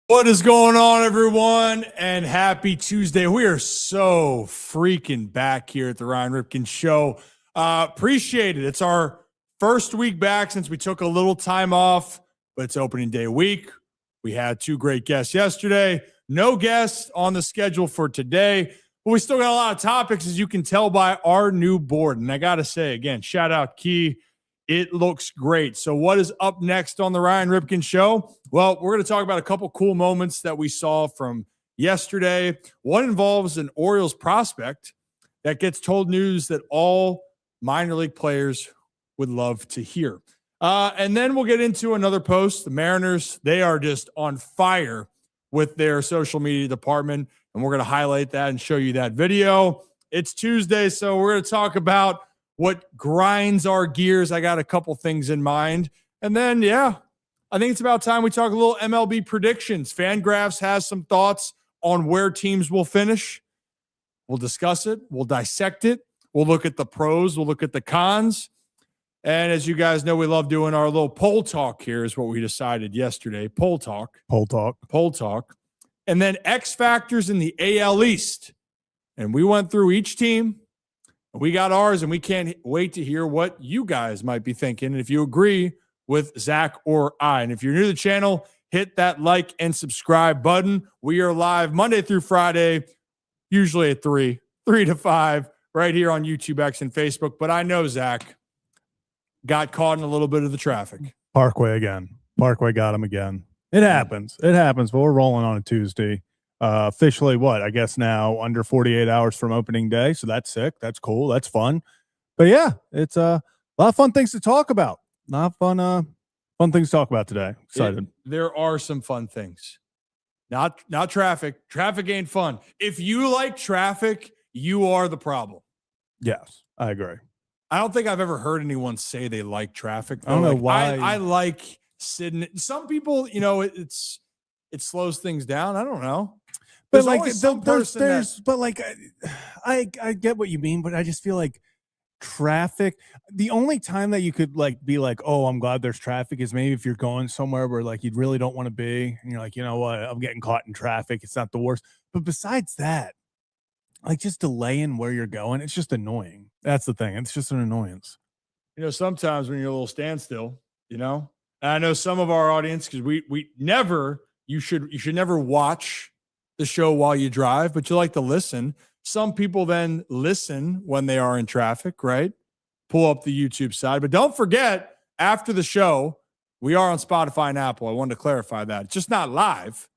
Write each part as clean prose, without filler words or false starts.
What is going on, everyone? And happy Tuesday. We are so freaking back here at the Ryan Ripken Show. Appreciate it. It's our first week back since we took a little time off, but it's opening day week. We had two great guests yesterday. No guests on the schedule for today, but we still got a lot of topics, as you can tell by our new board. And I got to say, again, shout out Key. It looks great. So what is up next on the Ryan Ripken Show? Well, we're going to talk about a couple cool moments that we saw from yesterday. One involves an Orioles prospect that gets told news that all minor league players would love to hear. And then we'll get into another post. The Mariners, they are just on fire with their social media department, and we're going to highlight that and show you that video. It's Tuesday, so we're going to talk about what grinds our gears. I got a couple things in mind. And then, I think it's about time we talk a little MLB predictions. Fangraphs has some thoughts on where teams will finish. We'll discuss it. We'll dissect it. We'll look at the pros. We'll look at the cons. And as you guys know, we love doing our little poll talk here is what we decided yesterday. Poll talk. And then X factors in the AL East. And we went through each team. We got ours, and we can't wait to hear what you guys might be thinking. And if you agree with Zach or I, and if you're new to the channel, hit that like and subscribe button. We are live Monday through Friday, usually at 3 to 5, right here on YouTube, X, and Facebook. But I know Zach got caught in a little bit of the traffic. Parkway got him again. It happens, but we're rolling on a Tuesday. Officially I guess now under 48 hours from opening day. So that's sick. That's cool. That's fun. But yeah, it's a lot of fun things to talk about. Fun things to talk about today. Excited. There are some fun things. Not traffic. Traffic ain't fun. If you like traffic, you are the problem. Yes, I agree. I don't think I've ever heard anyone say they like traffic. I don't know why. I like sitting. Some people, it slows things down. I don't know. But I get what you mean, but I just feel like traffic, the only time that you could be like, oh, I'm glad there's traffic is maybe if you're going somewhere where you really don't want to be and you're like, you know what, I'm getting caught in traffic. It's not the worst. But besides that, just delaying where you're going, it's just annoying. That's the thing. It's just an annoyance. Sometimes when you're a little standstill, and I know some of our audience, because we never, you should never watch the show while you drive, but you like to listen. Some people then listen when they are in traffic, right? Pull up the YouTube side. But don't forget, after the show, we are on Spotify and Apple. I wanted to clarify that. It's just not live,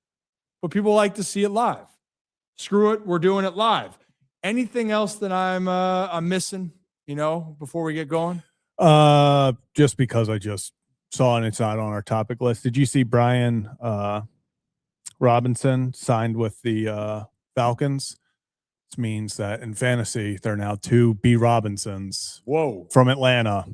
but people like to see it live. Screw it. We're doing it live. Anything else that I'm missing, before we get going? Just because I just saw it, it's not on our topic list. Did you see Brian Robinson signed with the Falcons? This means that in fantasy, they're now 2 B. Robinsons. Whoa. From Atlanta.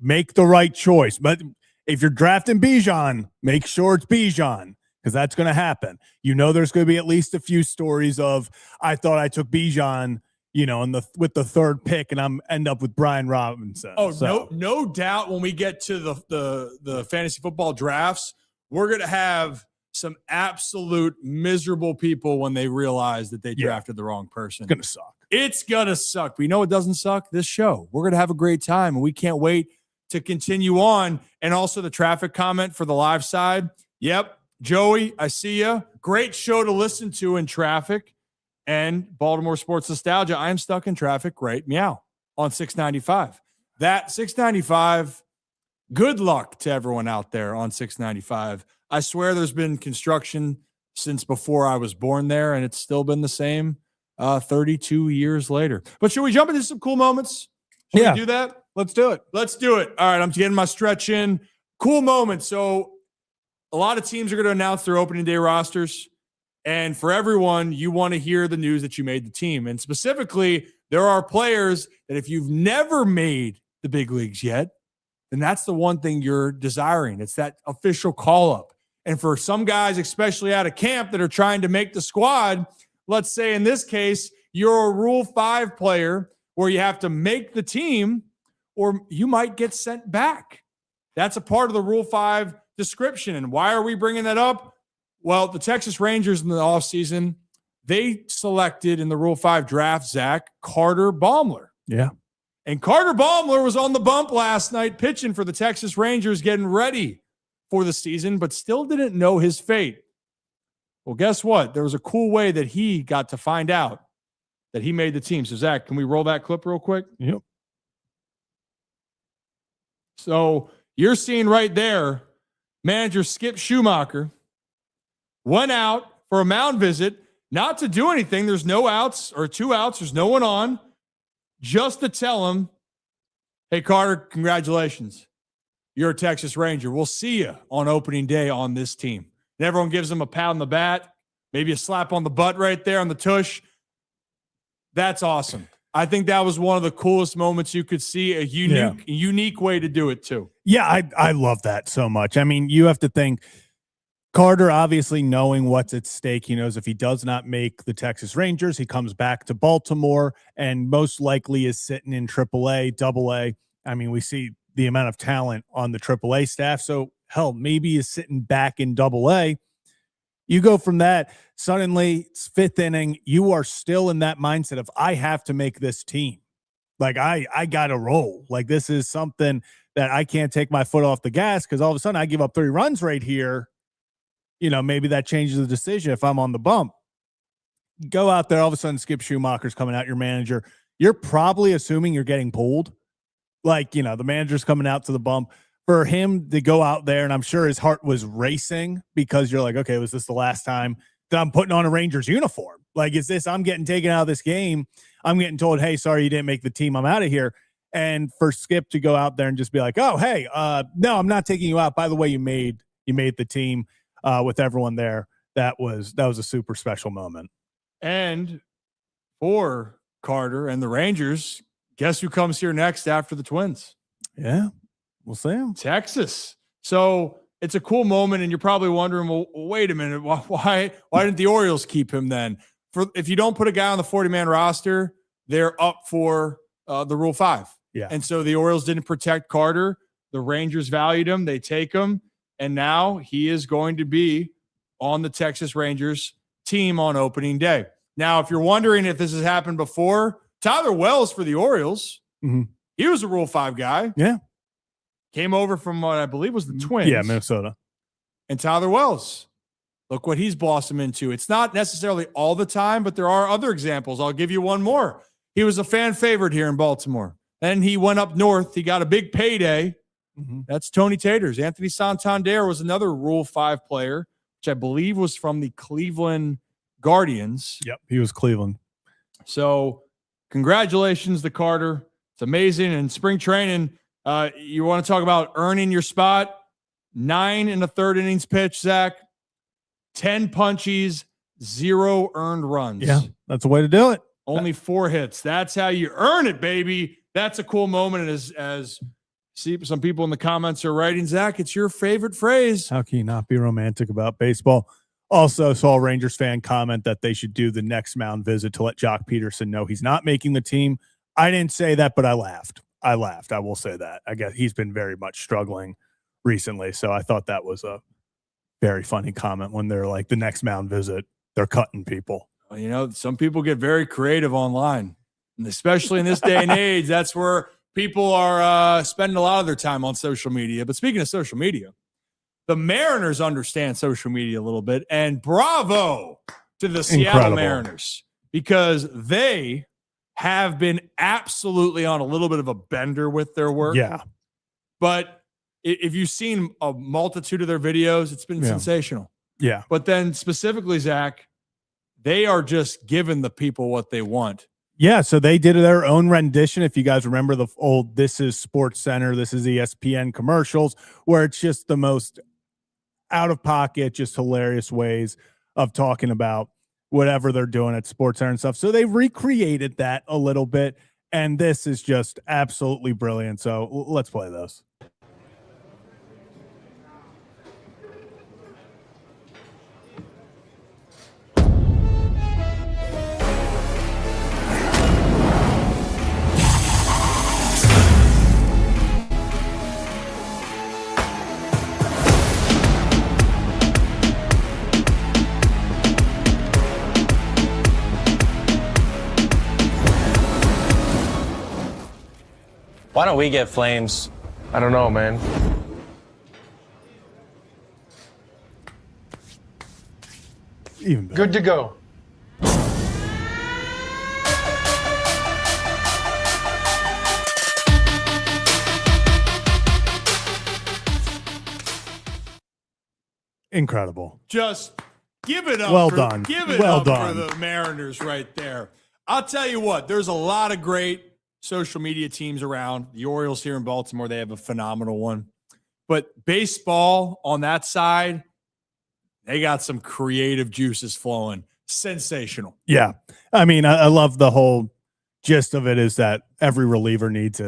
Make the right choice. But if you're drafting Bijan, make sure it's Bijan, because that's going to happen. There's going to be at least a few stories of, I thought I took Bijan, with the third pick, and I'm end up with Brian Robinson. Oh, so. No doubt when we get to the fantasy football drafts, we're going to have some absolute miserable people when they realize that they drafted the wrong person. It's going to suck. But you know what doesn't suck? This show. We're going to have a great time, and we can't wait to continue on. And also the traffic comment for the live side. Yep, Joey, I see you. Great show to listen to in traffic. And Baltimore Sports Nostalgia, I am stuck in traffic right meow on 695. That 695, good luck to everyone out there on 695. I swear there's been construction since before I was born there, and it's still been the same 32 years later. But should we jump into some cool moments? Should we do that? Let's do it. All right, I'm getting my stretch in. Cool moments. So a lot of teams are going to announce their opening day rosters. And for everyone, you want to hear the news that you made the team. And specifically, there are players that if you've never made the big leagues yet, then that's the one thing you're desiring. It's that official call-up. And for some guys, especially out of camp that are trying to make the squad, let's say in this case, you're a Rule 5 player where you have to make the team or you might get sent back. That's a part of the Rule 5 description. And why are we bringing that up? Well, the Texas Rangers in the offseason, they selected in the Rule 5 draft, Zach, Carter Baumler. Yeah. And Carter Baumler was on the bump last night pitching for the Texas Rangers, getting ready for the season, but still didn't know his fate. Well, guess what? There was a cool way that he got to find out that he made the team. So, Zach, can we roll that clip real quick? Yep. So you're seeing right there, manager Skip Schumacher went out for a mound visit, not to do anything. There's no outs or 2 outs. There's no one on, just to tell him, hey, Carter, congratulations. You're a Texas Ranger. We'll see you on opening day on this team. And everyone gives him a pat on the bat, maybe a slap on the butt right there on the tush. That's awesome. I think that was one of the coolest moments you could see, a unique way to do it too. Yeah, I love that so much. I mean, you have to think Carter, obviously knowing what's at stake, he knows if he does not make the Texas Rangers, he comes back to Baltimore and most likely is sitting in AAA, AA. I mean, we see the amount of talent on the AAA staff. So hell, maybe he's sitting back in AA. You go from that, suddenly it's 5th inning, you are still in that mindset of, I have to make this team. Like, I got to roll. Like, this is something that I can't take my foot off the gas, because all of a sudden I give up 30 runs right here. You know, maybe that changes the decision if I'm on the bump. Go out there, all of a sudden Skip Schumacher's coming out, your manager. You're probably assuming you're getting pulled. Like, you know, the manager's coming out to the bump. For him to go out there, and I'm sure his heart was racing, because you're like, okay, was this the last time that I'm putting on a Rangers uniform? Like, is this, I'm getting taken out of this game. I'm getting told, hey, sorry, you didn't make the team. I'm out of here. And for Skip to go out there and just be like, oh, hey, no, I'm not taking you out. By the way, you made the team with everyone there. That was a super special moment. And for Carter and the Rangers, guess who comes here next after the Twins? Yeah. We'll see him. Texas. So it's a cool moment, and you're probably wondering, well, wait a minute, why didn't the Orioles keep him then? If you don't put a guy on the 40-man roster, they're up for the Rule 5. Yeah. And so the Orioles didn't protect Carter. The Rangers valued him. They take him, and now he is going to be on the Texas Rangers team on opening day. Now, if you're wondering if this has happened before, Tyler Wells for the Orioles, he was a Rule 5 guy. Yeah. Came over from what I believe was the Twins. Yeah, Minnesota. And Tyler Wells, look what he's blossomed into. It's not necessarily all the time, but there are other examples. I'll give you one more. He was a fan favorite here in Baltimore. Then he went up north. He got a big payday. That's Tony Taters. Anthony Santander was another Rule 5 player, which I believe was from the Cleveland Guardians. Yep, he was Cleveland. So congratulations to Carter. It's amazing. And spring training, you want to talk about earning your spot? 9 1/3 innings pitched, Zach. 10 punchies, 0 earned runs. Yeah, that's the way to do it. Only 4 hits. That's how you earn it, baby. That's a cool moment. And as see some people in the comments are writing, Zach, it's your favorite phrase. How can you not be romantic about baseball? Also saw a Rangers fan comment that they should do the next mound visit to let Jock Peterson know he's not making the team. I didn't say that, but I laughed. I will say that. I guess he's been very much struggling recently. So I thought that was a very funny comment when they're like, the next mound visit, they're cutting people. Well, you know, some people get very creative online, and especially in this day and age, that's where people are spending a lot of their time on social media. But speaking of social media, the Mariners understand social media a little bit, and bravo to the Seattle Mariners, because they have been absolutely on a little bit of a bender with their work. Yeah. But if you've seen a multitude of their videos, it's been sensational. Yeah. But then specifically, Zach, they are just giving the people what they want. Yeah, so they did their own rendition. If you guys remember the old This Is Sports Center, This Is ESPN commercials, where it's just the most out of pocket, just hilarious ways of talking about whatever they're doing at Sports Center and stuff. So they recreated that a little bit, and this is just absolutely brilliant. So let's play this. Why don't we get Flames? I don't know, man. Even better. Good to go. Incredible. Just give it up. Well done. Give it Well up done. for the Mariners right there. I'll tell you what, there's a lot of great social media teams around. The Orioles here in Baltimore, they have a phenomenal one. But baseball on that side, they got some creative juices flowing. Sensational. Yeah. I mean, I love the whole gist of it is that every reliever needs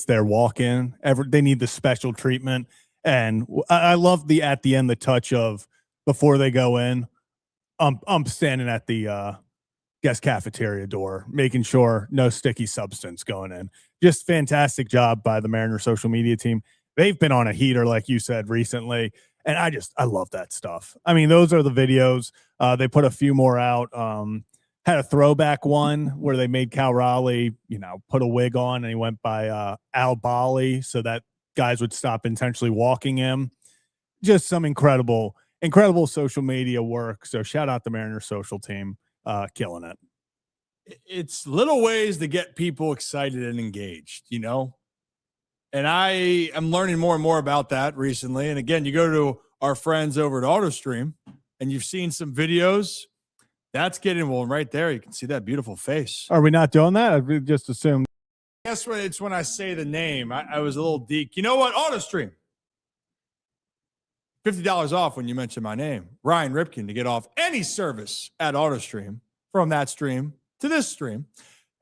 their walk-in. They need the special treatment. And I love at the end, the touch of before they go in, I'm standing at the guest cafeteria door, making sure no sticky substance going in. Just fantastic job by the Mariners social media team. They've been on a heater, like you said, recently. And I love that stuff. I mean, those are the videos. They put a few more out. Had a throwback one where they made Cal Raleigh, put a wig on and he went by Al Bali so that guys would stop intentionally walking him. Just some incredible social media work. So shout out the Mariners social team, killing it. It's little ways to get people excited and engaged, And I am learning more and more about that recently. And again, you go to our friends over at AutoStream and you've seen some videos. That's getting, well, right there, you can see that beautiful face. Are we not doing that? I just assumed. Guess what? It's when I say the name. I was a little deek. You know what? AutoStream. $50 off when you mention my name. Ryan Ripken to get off any service at AutoStream from that stream to this stream.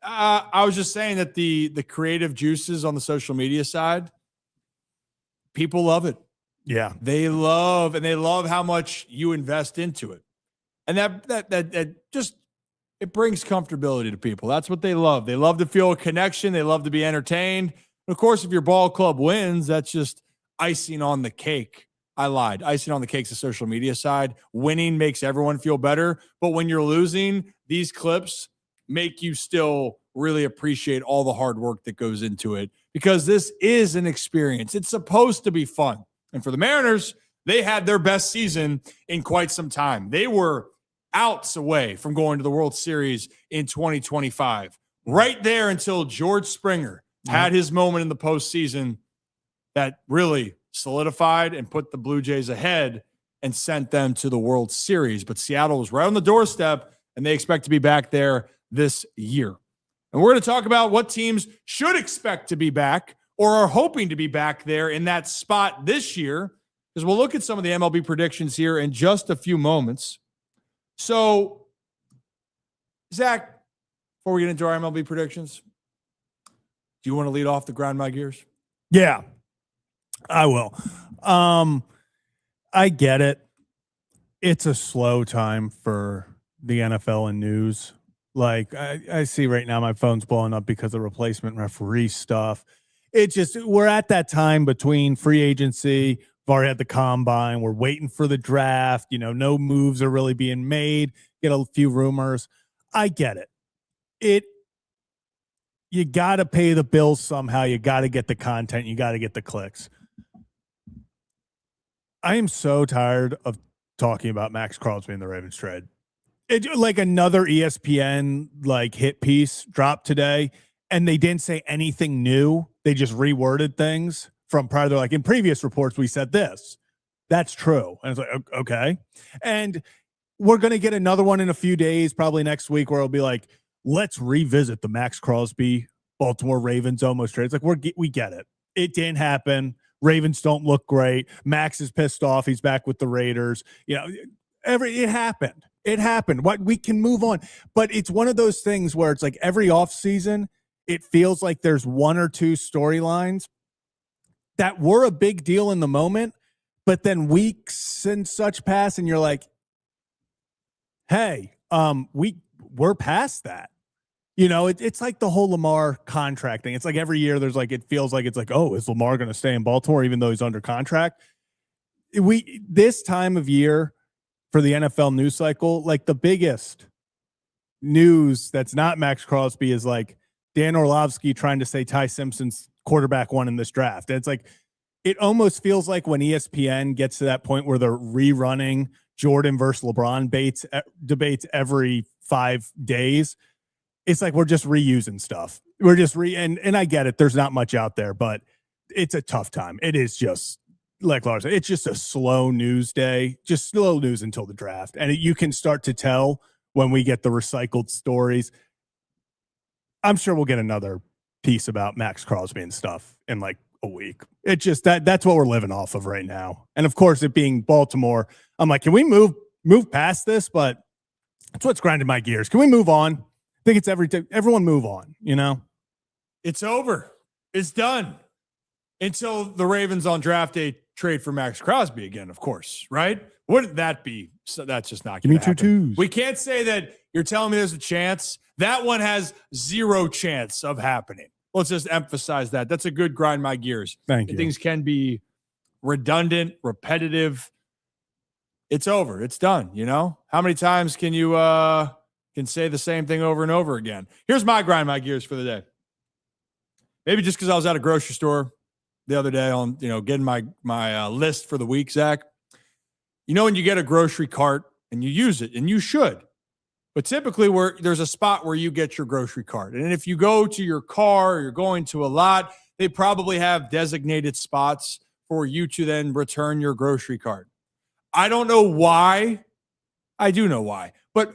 I was just saying that the creative juices on the social media side, people love it. Yeah. They love how much you invest into it. And that just, it brings comfortability to people. That's what they love. They love to feel a connection. They love to be entertained. And of course, if your ball club wins, that's just icing on the cake. I lied. Icing on the cake's the social media side. Winning makes everyone feel better. But when you're losing, these clips make you still really appreciate all the hard work that goes into it because this is an experience. It's supposed to be fun. And for the Mariners, they had their best season in quite some time. They were outs away from going to the World Series in 2025. Right there until George Springer had his moment in the postseason that really solidified and put the Blue Jays ahead and sent them to the World Series. But Seattle was right on the doorstep, and they expect to be back there this year. And we're going to talk about what teams should expect to be back or are hoping to be back there in that spot this year, because we'll look at some of the MLB predictions here in just a few moments. So, Zach, before we get into our MLB predictions, do you want to lead off the grind my gears? Yeah, I will. I get it. It's a slow time for the NFL and news. Like I see right now, my phone's blowing up because of replacement referee stuff. It's just, we're at that time between free agency. We've already had the combine. We're waiting for the draft. No moves are really being made. Get a few rumors. I get it. You got to pay the bills somehow. You got to get the content. You got to get the clicks. I am so tired of talking about Max Crosby and the Ravens trade. Like another ESPN hit piece dropped today, and they didn't say anything new. They just reworded things from prior. They're like, in previous reports, we said this. That's true. And it's like, okay. And we're going to get another one in a few days, probably next week, where it'll be like, let's revisit the Max Crosby Baltimore Ravens almost trade. It's like, we get it. It didn't happen. Ravens don't look great. Max is pissed off. He's back with the Raiders. It happened. It happened. What, we can move on. But it's one of those things where it's like every offseason, it feels like there's one or two storylines that were a big deal in the moment, but then weeks and such pass, and you're like, hey, we're past that. It's like the whole Lamar contract thing. It's like every year there's it feels like it's like, oh, is Lamar going to stay in Baltimore even though he's under contract? This time of year for the NFL news cycle, the biggest news that's not Max Crosby is Dan Orlovsky trying to say Ty Simpson's quarterback one in this draft. And it's like, it almost feels like when ESPN gets to that point where they're rerunning Jordan versus LeBron debates every 5 days. It's like we're just reusing stuff. We're just and I get it. There's not much out there, but it's a tough time. It is just like Lars said, it's just a slow news day, just slow news until the draft. And you can start to tell when we get the recycled stories. I'm sure we'll get another piece about Max Crosby and stuff in like a week. It just that's what we're living off of right now. And of course, it being Baltimore, I'm like, can we move past this? But that's what's grinding my gears. Can we move on? I think it's everyone move on, you know? It's over. It's done. Until the Ravens on draft day trade for Max Crosby again, of course, right? Wouldn't that be? So that's just not going to happen. 2 twos. We can't say that you're telling me there's a chance. That one has 0 chance of happening. Let's just emphasize that. That's a good grind my gears. Thank you. Things can be redundant, repetitive. It's over. It's done. You know, how many times can you can say the same thing over and over again? Here's my grind my gears for the day. Maybe just because I was at a grocery store the other day on, getting my list for the week, Zach. You know, when you get a grocery cart and you use it, and you should, but typically there's a spot where you get your grocery cart. And if you go to your car or you're going to a lot, they probably have designated spots for you to then return your grocery cart. I don't know why. I do know why, but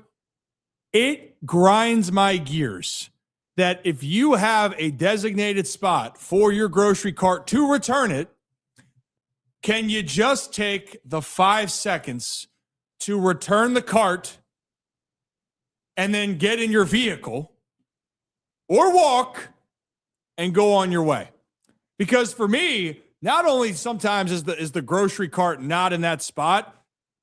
it grinds my gears that if you have a designated spot for your grocery cart to return it, can you just take the 5 seconds to return the cart and then get in your vehicle or walk and go on your way? Because for me, not only sometimes is the grocery cart not in that spot,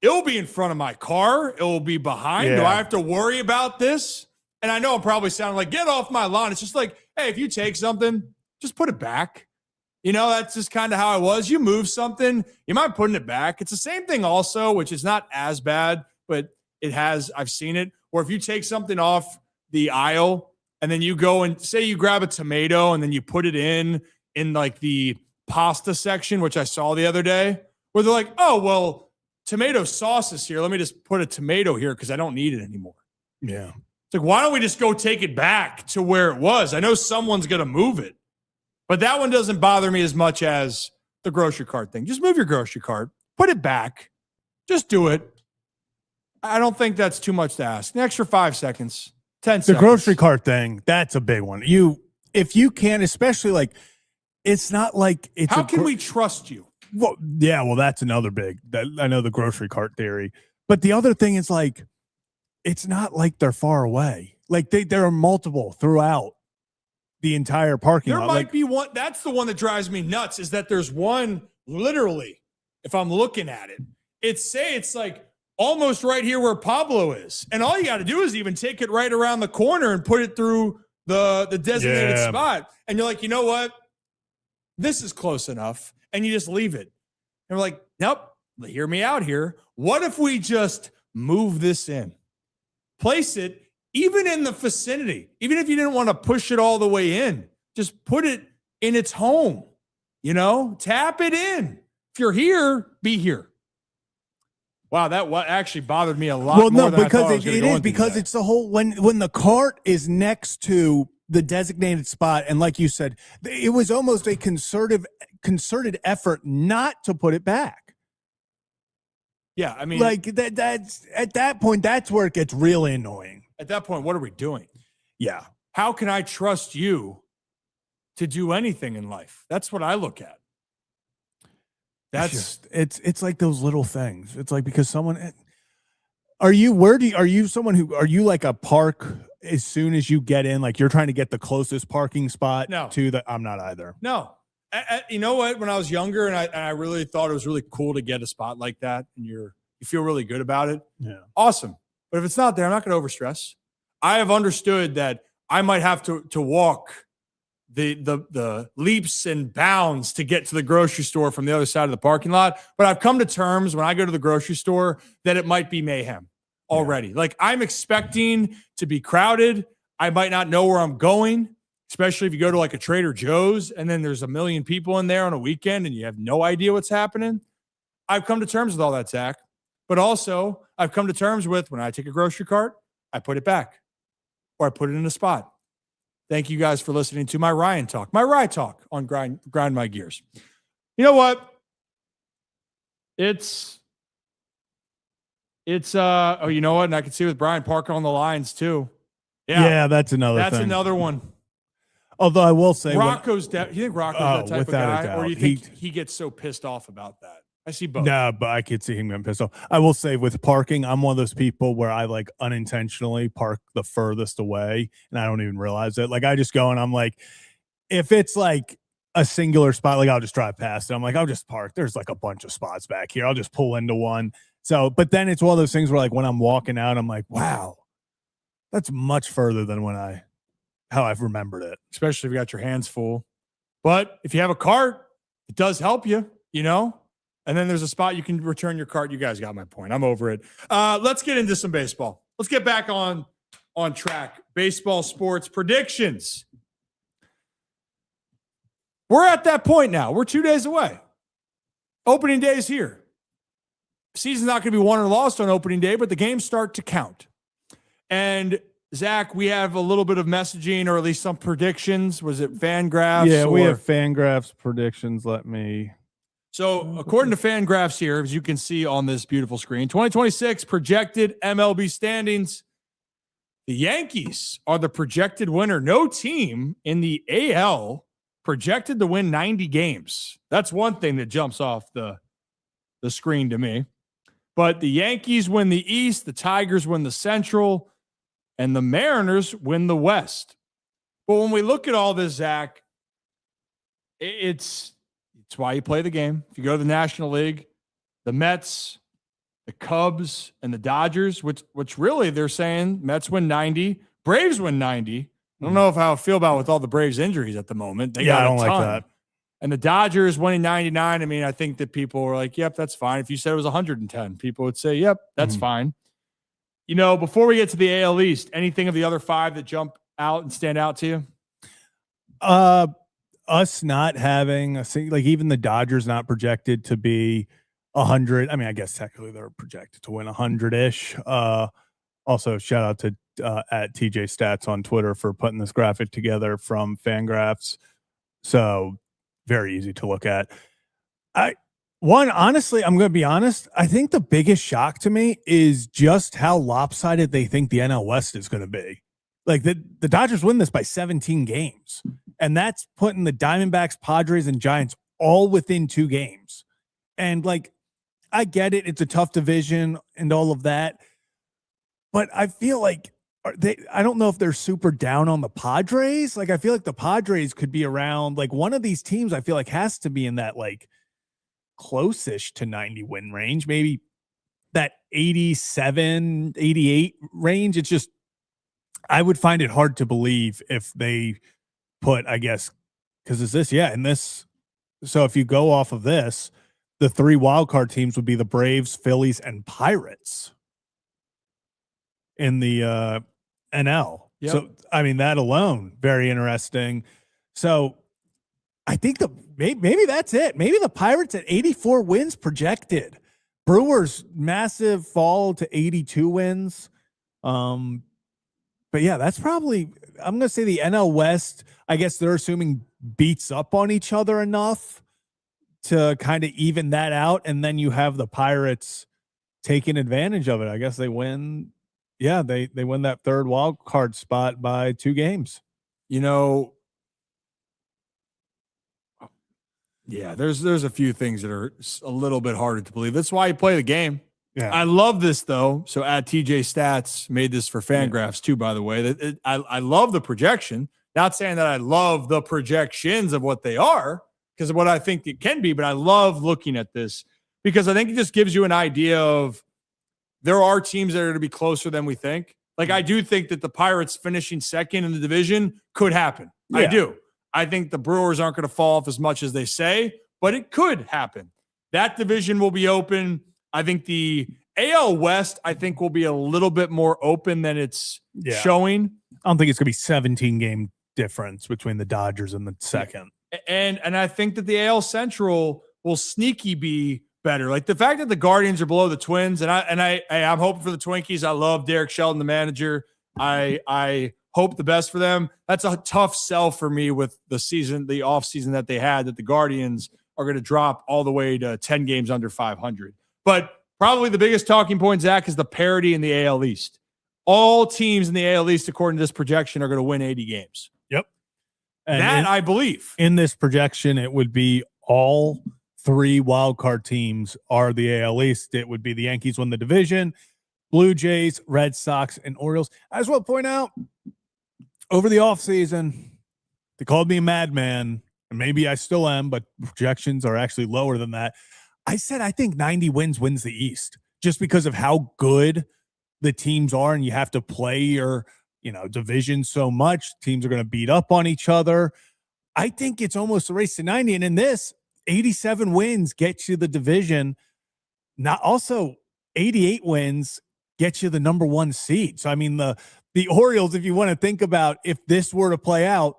it'll be in front of my car. It will be behind. Yeah. Do I have to worry about this? And I know I'm probably sounding like, get off my lawn. It's just like, hey, if you take something, just put it back. You know, that's just kind of how I was. You move something, you mind putting it back. It's the same thing also, which is not as bad, but I've seen it, where if you take something off the aisle and then you go and say you grab a tomato and then you put it in like the pasta section, which I saw the other day, where they're like, oh, well, tomato sauce is here. Let me just put a tomato here because I don't need it anymore. Yeah. It's like, why don't we just go take it back to where it was? I know someone's going to move it, but that one doesn't bother me as much as the grocery cart thing. Just move your grocery cart, put it back, just do it. I don't think that's too much to ask. An extra 5 seconds, 10 seconds. The grocery cart thing, that's a big one. If you can, especially like, it's not like it's how can we trust you? Well, yeah, well, that's another big. I know the grocery cart theory, but the other thing is like, it's not like they're far away. Like there are multiple throughout the entire parking lot. There might be one. That's the one that drives me nuts. Is that there's one literally, if I'm looking at it, it's like almost right here where Pablo is, and all you got to do is even take it right around the corner and put it through the designated spot, and you're like, you know what, this is close enough. And you just leave it. And we're like, nope, hear me out here. What if we just move this in? Place it even in the vicinity. Even if you didn't want to push it all the way in, just put it in its home. Tap it in. If you're here, be here. Wow, that actually bothered me a lot. Well, more no, than because it is because today. it's the whole when the cart is next to the designated spot, and like you said, it was almost a concerted effort not to put it back. Yeah, I mean, like that's at that point, that's where it gets really annoying. At that point, what are we doing? Yeah. How can I trust you to do anything in life? That's what I look at. It's like those little things. It's like, because someone are you someone who are you like a park as soon as you get in, like you're trying to get the closest parking spot to the, I'm not either. No. You know what? When I was younger and I really thought it was really cool to get a spot like that and you feel really good about it. Yeah. Awesome. But if it's not there, I'm not going to overstress. I have understood that I might have to walk the leaps and bounds to get to the grocery store from the other side of the parking lot. But I've come to terms when I go to the grocery store that it might be mayhem already. Yeah. Like I'm expecting to be crowded. I might not know where I'm going. especially if you go to like a Trader Joe's and then there's a million people in there on a weekend and you have no idea what's happening. I've come to terms with all that, Zach. But also, I've come to terms with when I take a grocery cart, I put it back or I put it in a spot. Thank you guys for listening to my Ryan talk, my Rye talk on Grind My Gears. You know what? It's you know what? And I can see with Brian Parker on the lines too. Yeah, that's another That's thing. another one. Although I will say Rocco's you think Rocco's that type of guy? Or do you think he gets so pissed off about that? I see both. No, but I could see him getting pissed off. I will say with parking, I'm one of those people where I like unintentionally park the furthest away and I don't even realize it. Like I just go and I'm like, if it's like a singular spot, like I'll just drive past it. I'm like, I'll just park. There's like a bunch of spots back here. I'll just pull into one. So, but then it's one of those things where like when I'm walking out, I'm like, wow, that's much further than how I've remembered it. Especially if you got your hands full. But if you have a cart, it does help you, you know? And then there's a spot you can return your cart. You guys got my point. I'm over it. Let's get into some baseball. Let's get back on track. Baseball sports predictions. We're at that point now. We're 2 days away. Opening day is here. Season's not going to be won or lost on opening day, but the games start to count. And Zach, we have a little bit of messaging or at least some predictions. Was it Fangraphs? Yeah, we have Fangraphs predictions. So according to Fangraphs here, as you can see on this beautiful screen, 2026 projected MLB standings. The Yankees are the projected winner. No team in the AL projected to win 90 games. That's one thing that jumps off the screen to me. But the Yankees win the East, the Tigers win the Central, and the Mariners win the West. But when we look at all this, Zach, it's why you play the game. If you go to the National League, the Mets, the Cubs, and the Dodgers, which really they're saying Mets win 90, Braves win 90. I don't know how I feel about with all the Braves injuries at the moment. They got I don't a ton. like that. And the Dodgers winning 99. I mean, I think that people were like, yep, that's fine. If you said it was 110, people would say, yep, that's fine. You know, before we get to the AL East, anything of the other five that jump out and stand out to you? Us not having like even the Dodgers not projected to be 100. I mean, I guess technically they're projected to win 100-ish. Also, shout out to at TJ Stats on Twitter for putting this graphic together from Fangraphs. So very easy to look at. Honestly, I'm going to be honest. I think the biggest shock to me is just how lopsided they think the NL West is going to be. Like the Dodgers win this by 17 games, and that's putting the Diamondbacks, Padres, and Giants all within 2 games. And like, I get it. It's a tough division and all of that. But I feel like I don't know if they're super down on the Padres. Like, I feel like the Padres could be around, like one of these teams I feel like has to be in that like close-ish to 90 win range, maybe that 87, 88 range. It's just, I would find it hard to believe if they put, I guess, because is this, in this. So if you go off of this, the 3 wildcard teams would be the Braves, Phillies, and Pirates in the NL. Yep. So, I mean, that alone, very interesting. So I think maybe that's it. Maybe the Pirates at 84 wins projected. Brewers massive fall to 82 wins. But yeah, that's probably, I'm going to say the NL West, I guess they're assuming beats up on each other enough to kind of even that out. And then you have the Pirates taking advantage of it. I guess they win. Yeah, they win that 3rd wild card spot by 2 games. You know, yeah, there's a few things that are a little bit harder to believe. That's why you play the game. Yeah. I love this though. So at TJ Stats made this for Fangraphs too, by the way. I love the projection. Not saying that I love the projections of what they are because of what I think it can be, but I love looking at this because I think it just gives you an idea of there are teams that are going to be closer than we think. Like I do think that the Pirates finishing 2nd in the division could happen. Yeah. I do. I think the Brewers aren't going to fall off as much as they say, but it could happen. That division will be open. I think the AL West, will be a little bit more open than it's showing. I don't think it's going to be 17 game difference between the Dodgers and the second. And I think that the AL Central will sneaky be better. Like the fact that the Guardians are below the Twins, and I'm hoping for the Twinkies. I love Derek Shelton, the manager. I hope the best for them. That's a tough sell for me with the off season that they had, that the Guardians are going to drop all the way to 10 games under 500. But probably the biggest talking point, Zach, is the parity in the AL East. All teams in the AL East, according to this projection, are going to win 80 games. Yep. And I believe. In this projection, it would be all 3 wildcard teams are the AL East. It would be the Yankees win the division, Blue Jays, Red Sox, and Orioles. I just want to point out, over the offseason, they called me a madman, and maybe I still am, but projections are actually lower than that. I said I think 90 wins the East, just because of how good the teams are, and you have to play your division so much. Teams are going to beat up on each other. I think it's almost a race to 90, and in this, 87 wins get you the division. Not also 88 wins get you the number 1 seed. So I mean the Orioles, if you want to think about if this were to play out,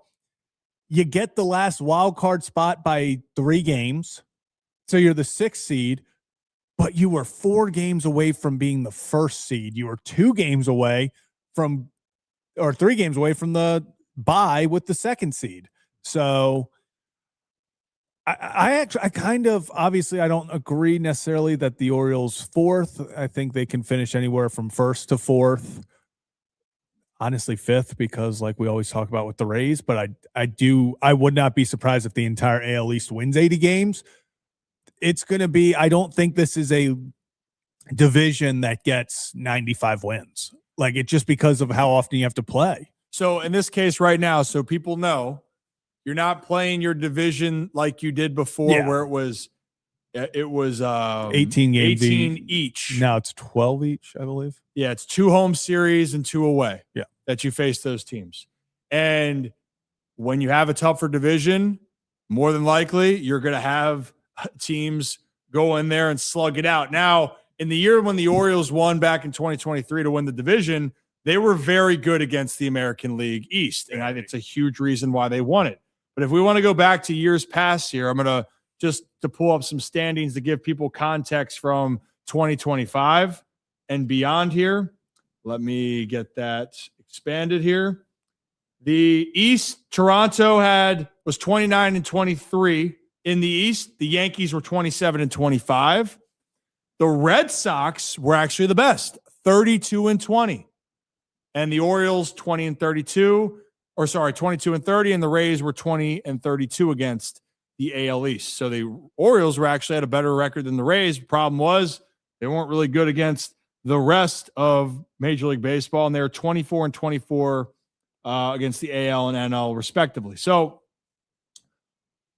you get the last wild card spot by 3 games. So you're the 6th seed, but you were 4 games away from being the 1st seed. You were 3 games away from the bye with the 2nd seed. So I kind of, obviously I don't agree necessarily that the Orioles 4th. I think they can finish anywhere from 1st to 4th. Honestly, 5th, because like we always talk about with the Rays, but I would not be surprised if the entire AL East wins 80 games. It's going to be, I don't think this is a division that gets 95 wins. Like, it's just because of how often you have to play. So in this case right now, so people know, you're not playing your division like you did before, where it was 18 games, 18 each. Now it's 12 each, I believe. Yeah, it's 2 home series and 2 away. Yeah, that you face those teams. And when you have a tougher division, more than likely you're going to have teams go in there and slug it out. Now, in the year when the Orioles won back in 2023 to win the division, they were very good against the American League East, and it's a huge reason why they won it. But if we want to go back to years past here, I'm going to just to pull up some standings to give people context from 2025 and beyond here. Let me get that expanded here. The East, Toronto was 29-23 in the East. The Yankees were 27-25. The Red Sox were actually the best, 32-20. And the Orioles 20-32. 22-30, and the Rays were 20-32 against the AL East. So the Orioles were actually had a better record than the Rays. Problem was they weren't really good against the rest of Major League Baseball, and they were 24-24 against the AL and NL respectively. So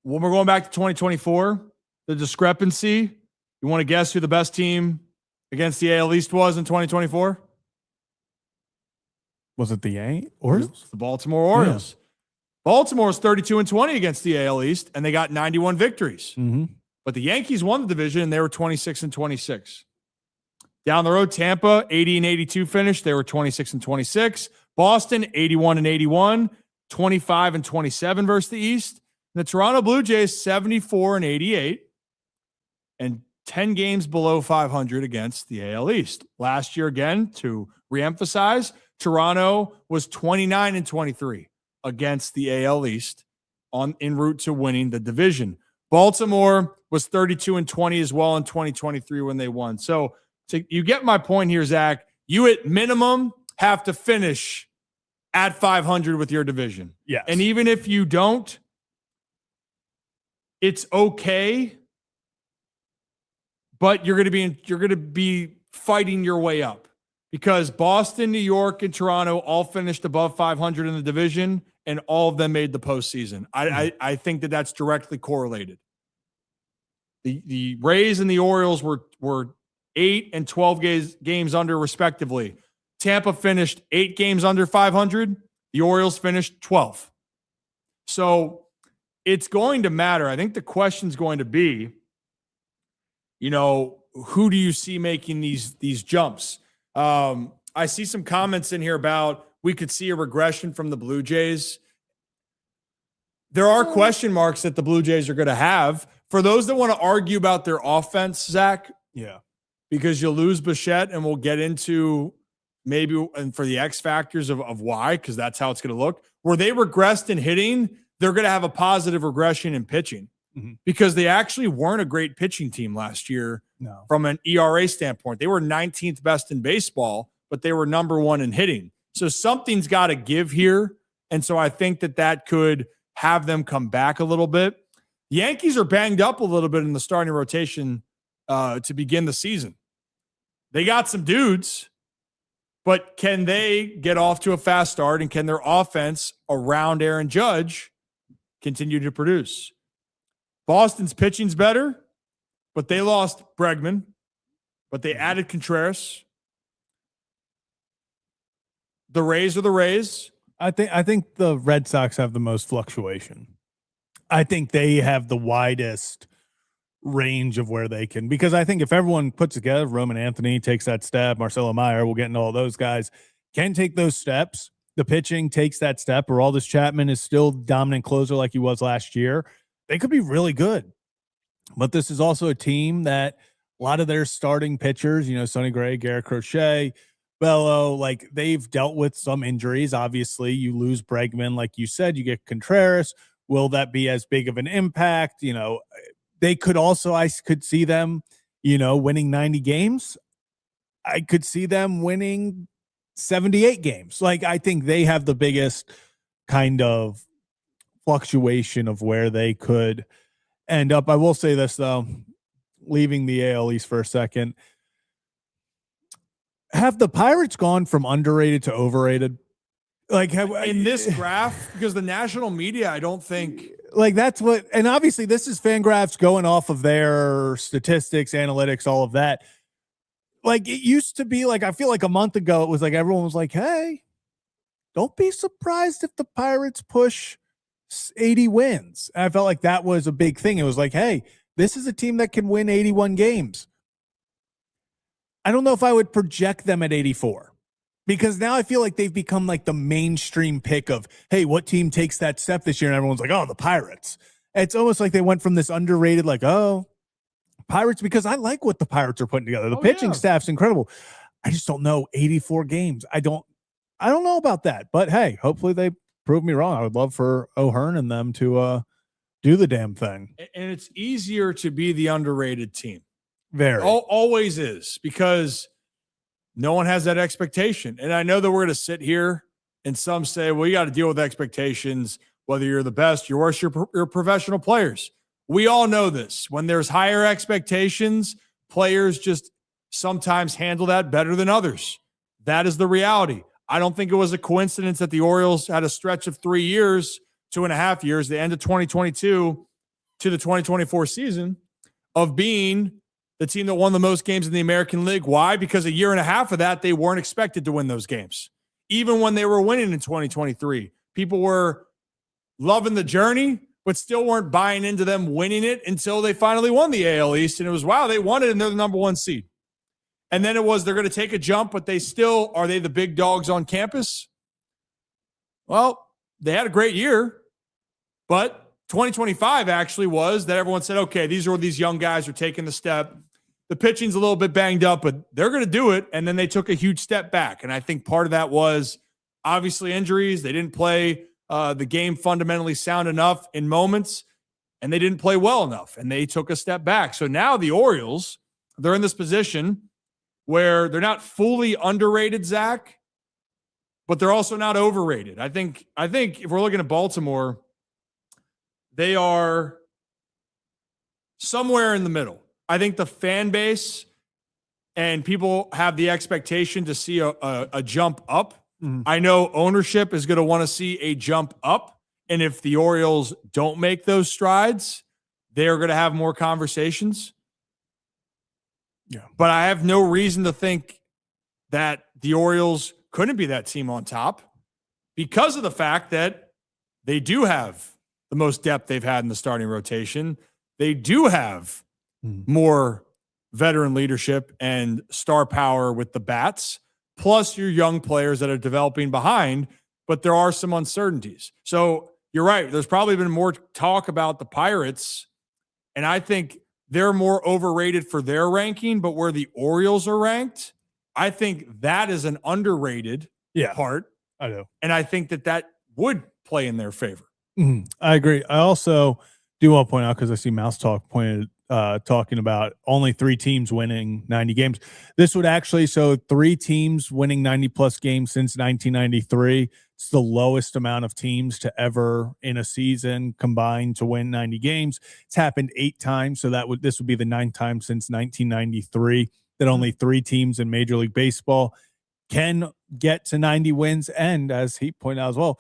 when we're going back to 2024, the discrepancy, you want to guess who the best team against the AL East was in 2024? Was it the Orioles? The Baltimore Orioles. Yeah. Baltimore was 32-20 against the AL East, and they got 91 victories. Mm-hmm. But the Yankees won the division, and they were 26-26. Down the road, Tampa, 80-82 finished. They were 26-26. Boston, 81-81, 25-27 versus the East. And the Toronto Blue Jays, 74-88, and 10 games below 500 against the AL East. Last year, again, to reemphasize, Toronto was 29-23 against the AL East en route to winning the division. Baltimore was 32-20 as well in 2023 when they won. So you get my point here, Zach. You at minimum have to finish at 500 with your division. Yes. And even if you don't, it's okay. But you're going to be fighting your way up. Because Boston, New York, and Toronto all finished above 500 in the division, and all of them made the postseason. I think that that's directly correlated. The Rays and the Orioles were 8 and 12 games under, respectively. Tampa finished 8 games under 500. The Orioles finished 12. So it's going to matter. I think the question's going to be, who do you see making these jumps? I see some comments in here about we could see a regression from the Blue Jays. There are question marks that the Blue Jays are going to have. For those that want to argue about their offense, Zach, Yeah. because you'll lose Bichette, and we'll get into maybe and for the X factors of why, because that's how it's going to look. Where they regressed in hitting, they're going to have a positive regression in pitching because they actually weren't a great pitching team last year from an ERA standpoint. They were 19th best in baseball, but they were number 1 in hitting. So something's got to give here. And so I think that could have them come back a little bit. The Yankees are banged up a little bit in the starting rotation to begin the season. They got some dudes, but can they get off to a fast start, and can their offense around Aaron Judge continue to produce? Boston's pitching's better, but they lost Bregman, but they added Contreras. The Rays are the Rays. I think the Red Sox have the most fluctuation. I think they have the widest range of where they can, because I think if everyone puts together, Roman Anthony takes that step, Marcelo Meyer, we'll get into all those guys, can take those steps. The pitching takes that step, or Aroldis Chapman is still dominant closer like he was last year. They could be really good. But this is also a team that a lot of their starting pitchers, Sonny Gray, Garrett Crochet, Bello, like they've dealt with some injuries. Obviously, you lose Bregman, like you said, you get Contreras. Will that be as big of an impact? They could also, I could see them, winning 90 games. I could see them winning 78 games. Like, I think they have the biggest kind of fluctuation of where they could end up. I will say this, though, leaving the AL East for a second. Have the Pirates gone from underrated to overrated? Like, in this graph, because the national media, I don't think like that's what, and obviously this is Fangraphs going off of their statistics, analytics, all of that. Like, it used to be like, I feel like a month ago, it was like, everyone was like, hey, don't be surprised if the Pirates push 80 wins. And I felt like that was a big thing. It was like, hey, this is a team that can win 81 games. I don't know if I would project them at 84, because now I feel like they've become like the mainstream pick of, hey, what team takes that step this year? And everyone's like, oh, the Pirates. It's almost like they went from this underrated, like, oh, Pirates, because I like what the Pirates are putting together. The pitching staff's incredible. I just don't know 84 games. I don't know about that, but hey, hopefully they prove me wrong. I would love for O'Hearn and them to do the damn thing. And it's easier to be the underrated team. Very. Always is, because no one has that expectation. And I know that we're going to sit here and some say, well, you got to deal with expectations, whether you're the best, you're worse, you're professional players. We all know this. When there's higher expectations, players just sometimes handle that better than others. That is the reality. I don't think it was a coincidence that the Orioles had a stretch of 3 years, 2.5 years, the end of 2022 to the 2024 season, of being the team that won the most games in the American League. Why? Because a year and a half of that, they weren't expected to win those games. Even when they were winning in 2023, people were loving the journey, but still weren't buying into them winning it until they finally won the AL East. And it was, wow, they won it and they're the number 1 seed. And then it was, they're going to take a jump, but are they the big dogs on campus? Well, they had a great year, but 2025 actually was that everyone said, okay, these young guys are taking the step. The pitching's a little bit banged up, but they're going to do it. And then they took a huge step back. And I think part of that was obviously injuries. They didn't play the game fundamentally sound enough in moments, and they didn't play well enough, and they took a step back. So now the Orioles, they're in this position where they're not fully underrated, Zach, but they're also not overrated. I think if we're looking at Baltimore, they are somewhere in the middle. I think the fan base and people have the expectation to see a jump up. Mm-hmm. I know ownership is going to want to see a jump up. And if the Orioles don't make those strides, they're going to have more conversations. Yeah. But I have no reason to think that the Orioles couldn't be that team on top, because of the fact that they do have the most depth they've had in the starting rotation. They do have more veteran leadership and star power with the bats, plus your young players that are developing behind, but there are some uncertainties. So you're right. There's probably been more talk about the Pirates, and I think they're more overrated for their ranking, but where the Orioles are ranked, I think that is an underrated part. I do. And I think that would play in their favor. I agree. I also do want to point out, because I see Mouse Talk talking about only 3 teams winning 90 games. This would actually, so 3 teams winning 90-plus games since 1993. It's the lowest amount of teams to ever in a season combined to win 90 games. It's happened 8 times, so this would be the 9th time since 1993 that only 3 teams in Major League Baseball can get to 90 wins. And as he pointed out as well,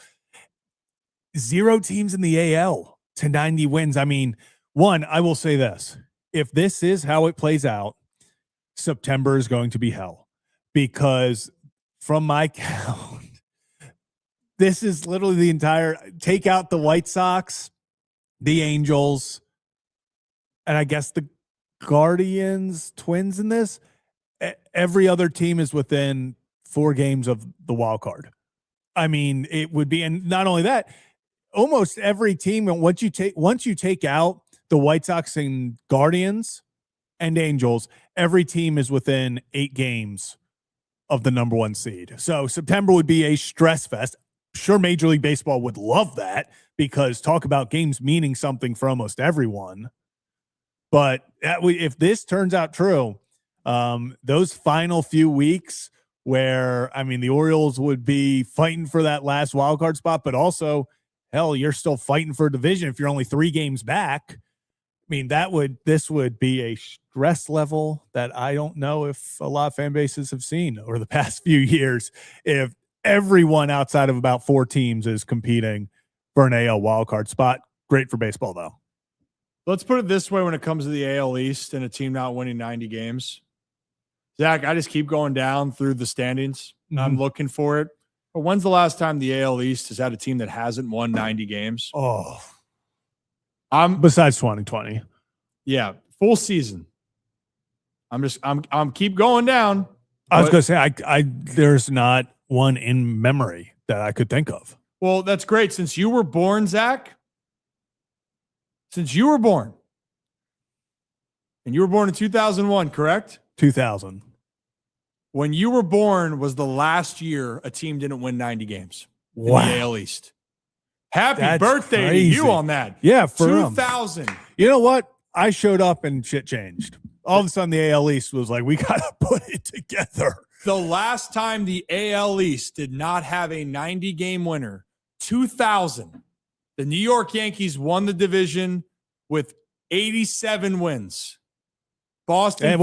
0 teams in the AL to 90 wins. I mean, one, I will say this. If this is how it plays out, September is going to be hell, because from my count, this is literally the entire, take out the White Sox, the Angels, and I guess the Guardians, Twins in this. Every other team is within 4 games of the wild card. I mean, it would be, and not only that, almost every team, once you take out the White Sox and Guardians and Angels, every team is within 8 games of the number 1 seed. So September would be a stress fest. Sure, Major League Baseball would love that, because talk about games meaning something for almost everyone. But if this turns out true, those final few weeks where, I mean, the Orioles would be fighting for that last wild card spot, but also, hell, you're still fighting for a division if you're only 3 games back. I mean, this would be a stress level that I don't know if a lot of fan bases have seen over the past few years. If everyone outside of about 4 teams is competing for an AL wildcard spot. Great for baseball, though. Let's put it this way when it comes to the AL East and a team not winning 90 games. Zach, I just keep going down through the standings. Mm-hmm. I'm looking for it. But when's the last time the AL East has had a team that hasn't won 90 games? Oh. Besides 2020. Yeah, full season. I'm keep going down. I was going to say, I there's not one in memory that I could think of. Well, that's great. Since you were born, Zach, and you were born in 2001, correct? 2000. When you were born was the last year a team didn't win 90 games in the AL East. Happy birthday crazy. To you on that. Yeah, for 2000. You know what? I showed up and shit changed. All of a sudden, the AL East was like, we got to put it together. The last time the AL East did not have a 90-game winner, 2000, the New York Yankees won the division with 87 wins. Boston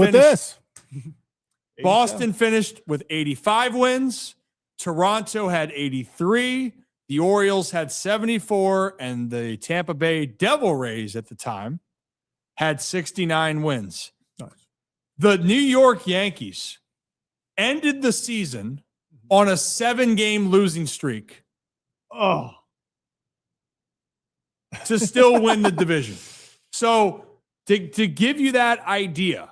finished with 85 wins. Toronto had 83. The Orioles had 74. And the Tampa Bay Devil Rays at the time had 69 wins. Nice. The New York Yankees ended the season on a 7-game losing streak. Oh. To still win the division. So to give you that idea,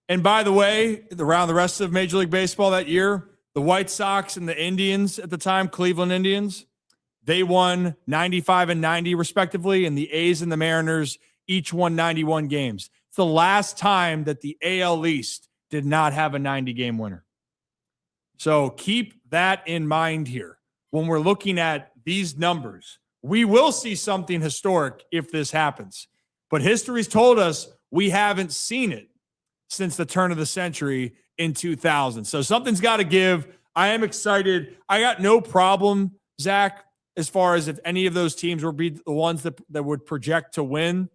and by the way, around the rest of Major League Baseball that year, the White Sox and the Indians at the time, Cleveland Indians, they won 95 and 90 respectively, and the A's and the Mariners each won 91 games. It's the last time that the AL East did not have a 90-game winner. So keep that in mind here. When we're looking at these numbers, we will see something historic if this happens. But history's told us we haven't seen it since the turn of the century in 2000. So something's got to give. I am excited. I got no problem, Zach, as far as if any of those teams would be the ones that would project to win.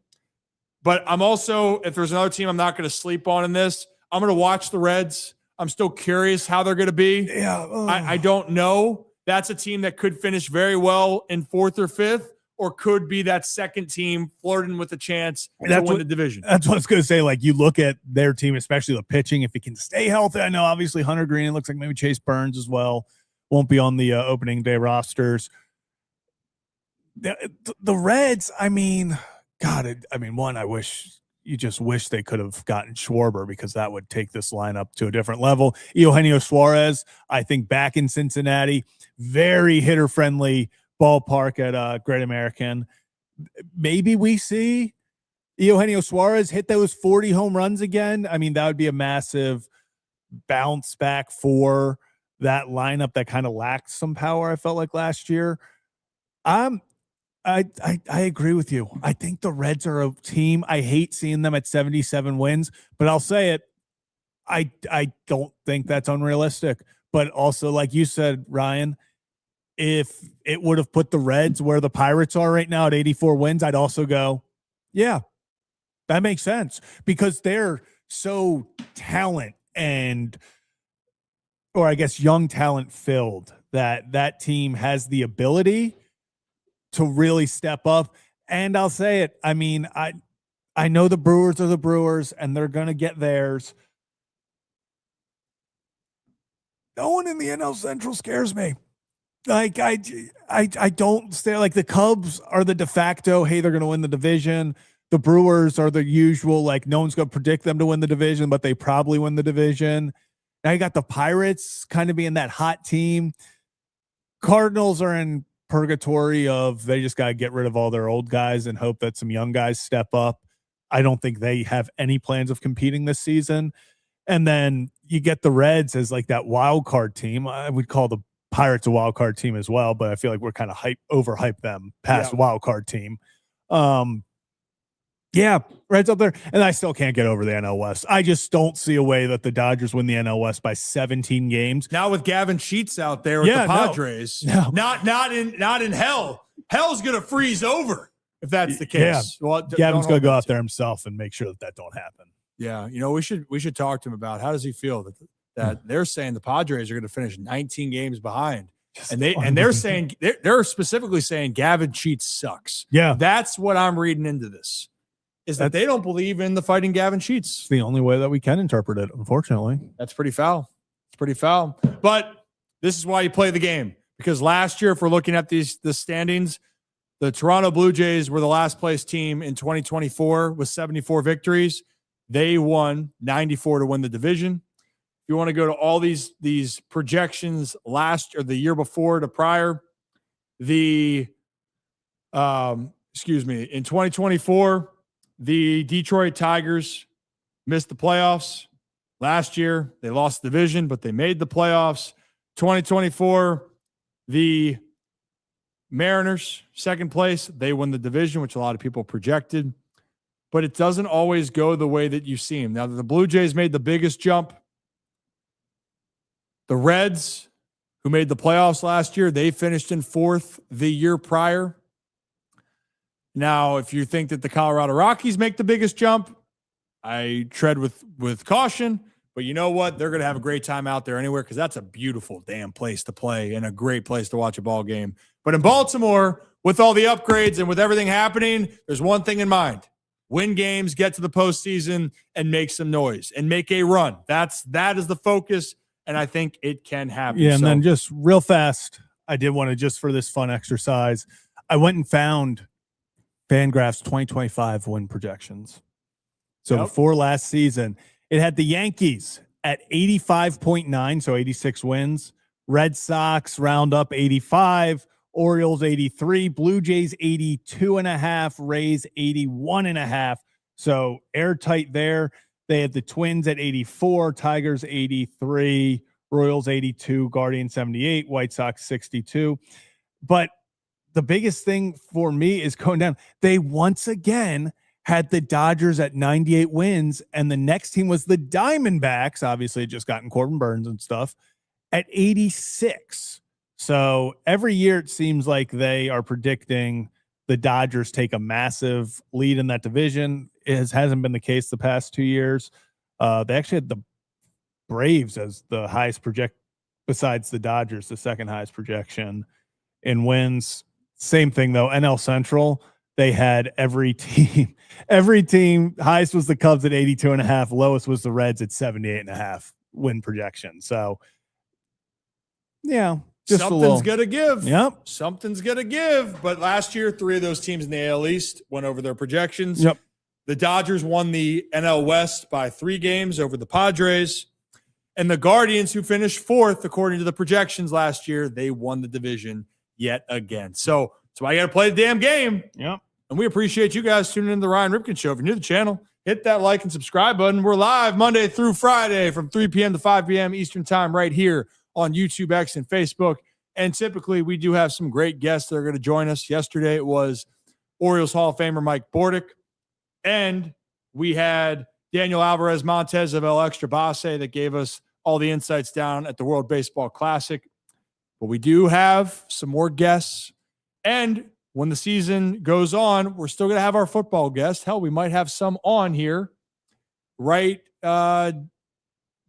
But I'm also, if there's another team I'm not going to sleep on in this, I'm going to watch the Reds. I'm still curious how they're going to be. Yeah, I don't know. That's a team that could finish very well in 4th or 5th, or could be that second team flirting with a chance to win the division. That's what I was going to say. Like, you look at their team, especially the pitching, if it can stay healthy. I know, obviously, Hunter Green, it looks like maybe Chase Burns as well won't be on the opening day rosters. The Reds, I mean, God, one, you just wish they could have gotten Schwarber, because that would take this lineup to a different level. Eugenio Suarez, I think back in Cincinnati, very hitter-friendly Ballpark at Great American. Maybe we see Eugenio Suarez hit those 40 home runs again. I mean, that would be a massive bounce back for that lineup that kind of lacked some power, I felt like last year. I agree with you. I think the Reds are a team. I hate seeing them at 77 wins, but I'll say it. I don't think that's unrealistic. But also, like you said, Ryan, if it would have put the Reds where the Pirates are right now at 84 wins, I'd also go, yeah, that makes sense, because they're so talent or I guess young talent filled, that team has the ability to really step up. And I'll say it. I mean, I know the Brewers are the Brewers and they're going to get theirs. No one in the NL Central scares me. Like I don't stay, like the Cubs are the de facto, hey, they're going to win the division. The Brewers are the usual, like no one's going to predict them to win the division, but they probably win the division. Now you got the Pirates kind of being that hot team. Cardinals are in purgatory of they just got to get rid of all their old guys and hope that some young guys step up. I don't think they have any plans of competing this season. And then you get the Reds as like that wild card team. I would call the Pirates a wild card team as well, but I feel like we're kind of overhyped them past wild card team. Yeah, Reds up there. And I still can't get over the NL West. I just don't see a way that the Dodgers win the NL West by 17 games. Now with Gavin Sheets out there with the Padres, not in hell. Hell's going to freeze over if that's the case. Yeah. Well, Gavin's going to go out there himself and make sure that don't happen. Yeah, we should talk to him about how does he feel that they're saying the Padres are going to finish 19 games behind. And they're saying they're specifically saying Gavin Sheets sucks. Yeah. That's what I'm reading into this. Is that they don't believe in the fighting Gavin Sheets. It's the only way that we can interpret it, unfortunately. That's pretty foul. It's pretty foul. But this is why you play the game. Because last year, if we're looking at the standings, the Toronto Blue Jays were the last place team in 2024 with 74 victories. They won 94 to win the division. If you want to go to all these projections last or the year before to prior, in 2024, the Detroit Tigers missed the playoffs. Last year, they lost the division, but they made the playoffs. 2024, the Mariners, second place, they won the division, which a lot of people projected. But it doesn't always go the way that you see them. Now, the Blue Jays made the biggest jump. The Reds, who made the playoffs last year, they finished in fourth the year prior. Now, if you think that the Colorado Rockies make the biggest jump, I tread with caution. But you know what? They're going to have a great time out there anywhere because that's a beautiful damn place to play and a great place to watch a ball game. But in Baltimore, with all the upgrades and with everything happening, there's one thing in mind. Win games, get to the postseason, and make some noise and make a run. That is the focus, and I think it can happen. Yeah, and then just real fast, I did want to, just for this fun exercise, I went and found Fangraph's 2025 win projections. So before last season, it had the Yankees at 85.9, so 86 wins. Red Sox round up 85. Orioles 83, Blue Jays 82.5, Rays 81.5. So airtight there. They had the Twins at 84, Tigers 83, Royals 82, Guardians 78, White Sox 62. But the biggest thing for me is going down. They once again had the Dodgers at 98 wins, and the next team was the Diamondbacks. Obviously, just gotten Corbin Burns and stuff at 86. So every year it seems like they are predicting the Dodgers take a massive lead in that division. It hasn't been the case the past 2 years. They actually had the Braves as the highest besides the Dodgers, the second highest projection in wins. Same thing though, NL Central, they had every team, highest was the Cubs at 82.5, lowest was the Reds at 78.5 win projection. So yeah. Something's going to give. Yep. Something's going to give. But last year, 3 of those teams in the AL East went over their projections. Yep. The Dodgers won the NL West by 3 games over the Padres. And the Guardians, who finished 4th, according to the projections last year, they won the division yet again. So that's why you got to play the damn game. Yep. And we appreciate you guys tuning in to the Ryan Ripken Show. If you're new to the channel, hit that like and subscribe button. We're live Monday through Friday from 3 p.m. to 5 p.m. Eastern time right here on YouTube, X, and Facebook. And typically we do have some great guests that are going to join us. Yesterday it was Orioles Hall of Famer Mike Bordick. And we had Daniel Alvarez Montez of El Extra Base that gave us all the insights down at the World Baseball Classic. But we do have some more guests. And when the season goes on, we're still going to have our football guests. Hell, we might have some on here right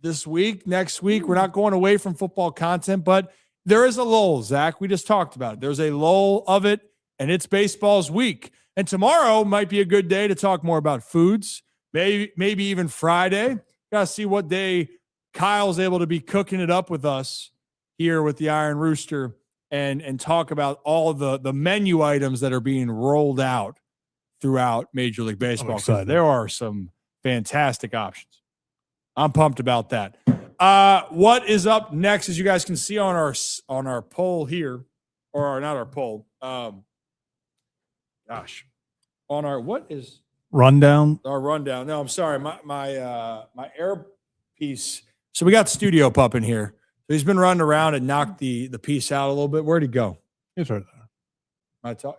this week, next week. We're not going away from football content, but there is a lull, Zach. We just talked about it. There's a lull of it, and it's baseball's week. And tomorrow might be a good day to talk more about foods, maybe even Friday. Got to see what day Kyle's able to be cooking it up with us here with the Iron Rooster and talk about all the menu items that are being rolled out throughout Major League Baseball. There are some fantastic options. I'm pumped about that. What is up next, as you guys can see on our poll here, or not our poll. On our rundown. Our rundown. No, I'm sorry. My earpiece. So we got Studio Pup in here. So he's been running around and knocked the piece out a little bit. Where'd he go? He's right there.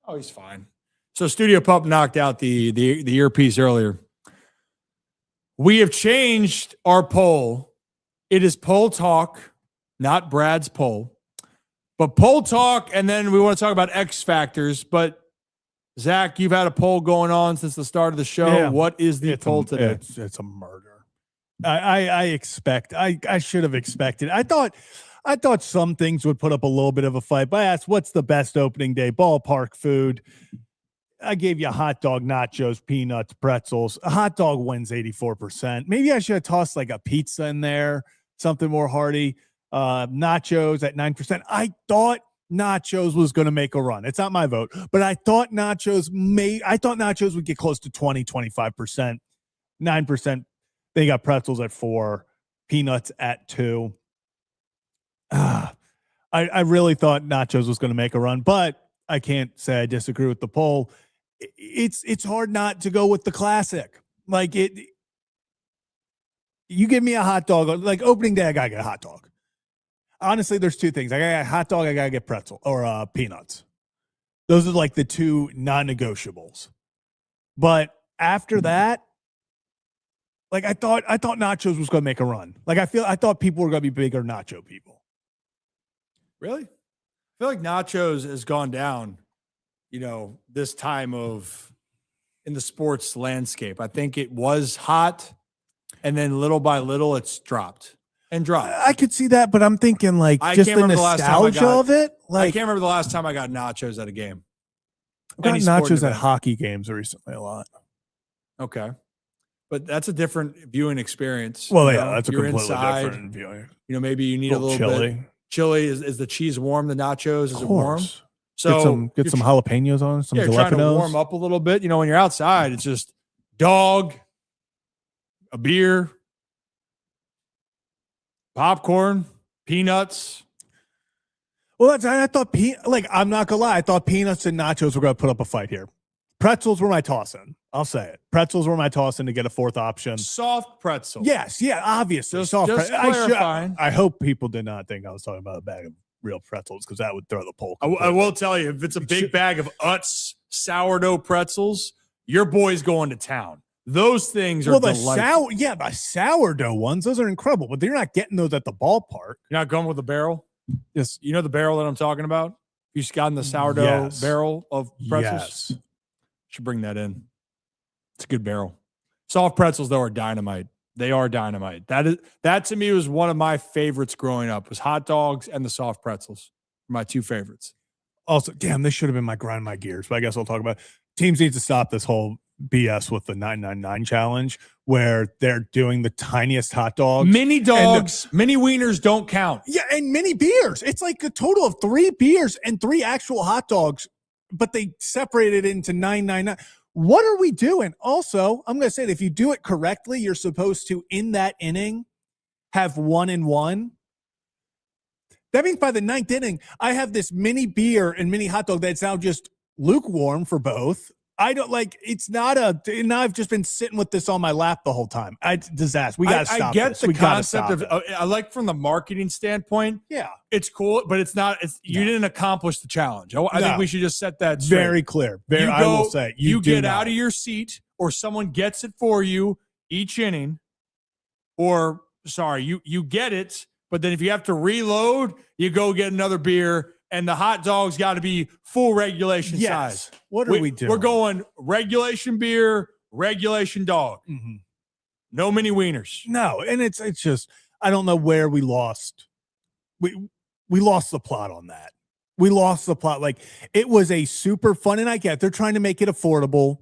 Oh, he's fine. So Studio Pup knocked out the earpiece earlier. We have changed our poll. It is poll talk, not Brad's poll, but poll talk. And then we want to talk about X factors. But Zach, you've had a poll going on since the start of the show. Yeah. What is the poll today? It's a murder. I should have expected. I thought some things would put up a little bit of a fight, but I asked, what's the best opening day ballpark food? I gave you hot dog, nachos, peanuts, pretzels. A hot dog wins 84%. Maybe I should have tossed like a pizza in there, something more hearty. Nachos at 9%. I thought nachos was going to make a run. It's not my vote, but I thought nachos would get close to 20, 25%. 9%. They got pretzels at 4, peanuts at 2. I really thought nachos was going to make a run, but I can't say I disagree with the poll. It's hard not to go with the classic. Like you give me a hot dog, like opening day, I got to get a hot dog. Honestly, there's two things. I got to get a hot dog, I got to get pretzel or peanuts. Those are like the two non-negotiables. But after that, like I thought nachos was going to make a run. Like I thought people were going to be bigger nacho people. Really? I feel like nachos has gone down, this time in the sports landscape. I think it was hot, and then little by little it's dropped. I could see that, but I'm thinking like just the nostalgia of it. Like I can't remember the last time I got nachos at a game. I've got nachos at hockey games recently a lot. Okay. But that's a different viewing experience. Well, yeah, that's a completely different viewing. Maybe you need a little chili. Bit. Chili is the cheese warm? The nachos is it warm? So get some jalapenos on, some jalapenos. Trying to warm up a little bit. When you're outside, it's just dog, a beer, popcorn, peanuts. Well, I thought I'm not gonna lie. I thought peanuts and nachos were gonna put up a fight here. Pretzels were my toss-in. I'll say it. Pretzels were my toss-in to get a fourth option. Soft pretzel. Yes, yeah, obviously. Just clarifying. I hope people did not think I was talking about a bag of real pretzels because that would throw the poll. I will tell you, if it's a big bag of Utz sourdough pretzels, your boy's going to town. Those things are delightful. The sourdough ones, those are incredible, but you're not getting those at the ballpark. You're not going with the barrel? Yes. You know the barrel that I'm talking about? You just gotten the sourdough barrel of pretzels? Yes. Should bring that in. It's a good barrel. Soft pretzels, though, are dynamite. They are dynamite. That to me was one of my favorites growing up, was hot dogs and the soft pretzels. My two favorites. Also, damn, this should have been my grind my gears, but I guess I'll talk about it. Teams need to stop this whole BS with the 999 challenge where they're doing the tiniest hot dogs. Mini dogs, mini wieners don't count. Yeah, and mini beers. It's like a total of 3 beers and 3 actual hot dogs, but they separated it into 999. What are we doing? Also, I'm going to say that if you do it correctly, you're supposed to, in that inning, have 1 and 1. That means by the ninth inning, I have this mini beer and mini hot dog that's now just lukewarm for both. I don't like it's not now I've just been sitting with this on my lap the whole time. It's disaster. We got to stop. I get this. the We concept of I like from the marketing standpoint. Yeah, it's cool, but it's not. You didn't accomplish the challenge. I think we should just set that straight. Very clear. I will say you get out of your seat, or someone gets it for you each inning, or sorry, you get it. But then if you have to reload, you go get another beer. And the hot dog's got to be full regulation size. What are we doing? We're going regulation beer, regulation dog. Mm-hmm. No mini wieners. No, and it's just I don't know where we lost. We lost the plot on that. We lost the plot. Like it was a super fun, and I get they're trying to make it affordable.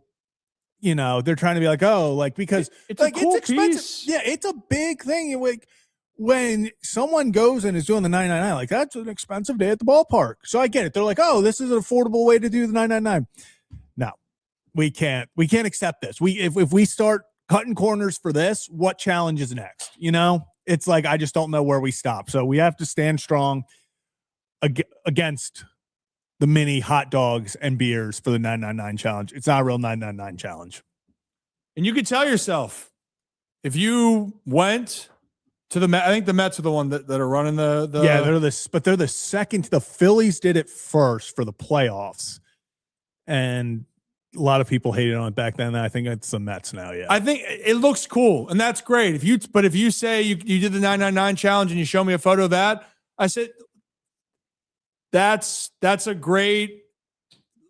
You know, they're trying to be like, oh, like because it's like a cool it's expensive. Piece. Yeah, it's a big thing. Like when someone goes and is doing the 999, like that's an expensive day at the ballpark. So I get it. They're like, oh, this is an affordable way to do the 999. No, we can't accept this. If we start cutting corners for this, what challenge is next? You know, it's like, I just don't know where we stop. So we have to stand strong against the mini hot dogs and beers for the 999 challenge. It's not a real 999 challenge. And you could tell yourself if you went to the Mets, I think the Mets are the one that are running the yeah, they're the second. The Phillies did it first for the playoffs, and a lot of people hated on it back then. I think it's the Mets now. Yeah, I think it looks cool, and that's great. If you say you did the 999 challenge and you show me a photo of that, I said that's a great.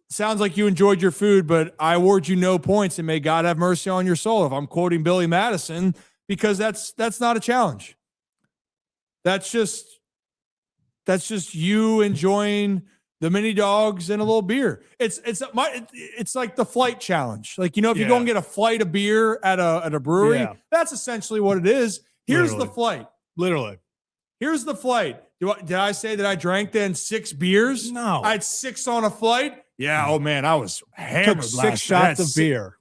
Sounds like you enjoyed your food, but I award you no points, and may God have mercy on your soul. If I'm quoting Billy Madison. Because that's not a challenge. That's just you enjoying the mini dogs and a little beer. It's like the flight challenge. Like, you know, if you go and get a flight of beer at a brewery, that's essentially what it is. Here's the flight. Literally. Here's the flight. Did I say that I drank then 6 beers? No. I had 6 on a flight. Yeah. Oh man, I was hammered. Took 6 shots of beer.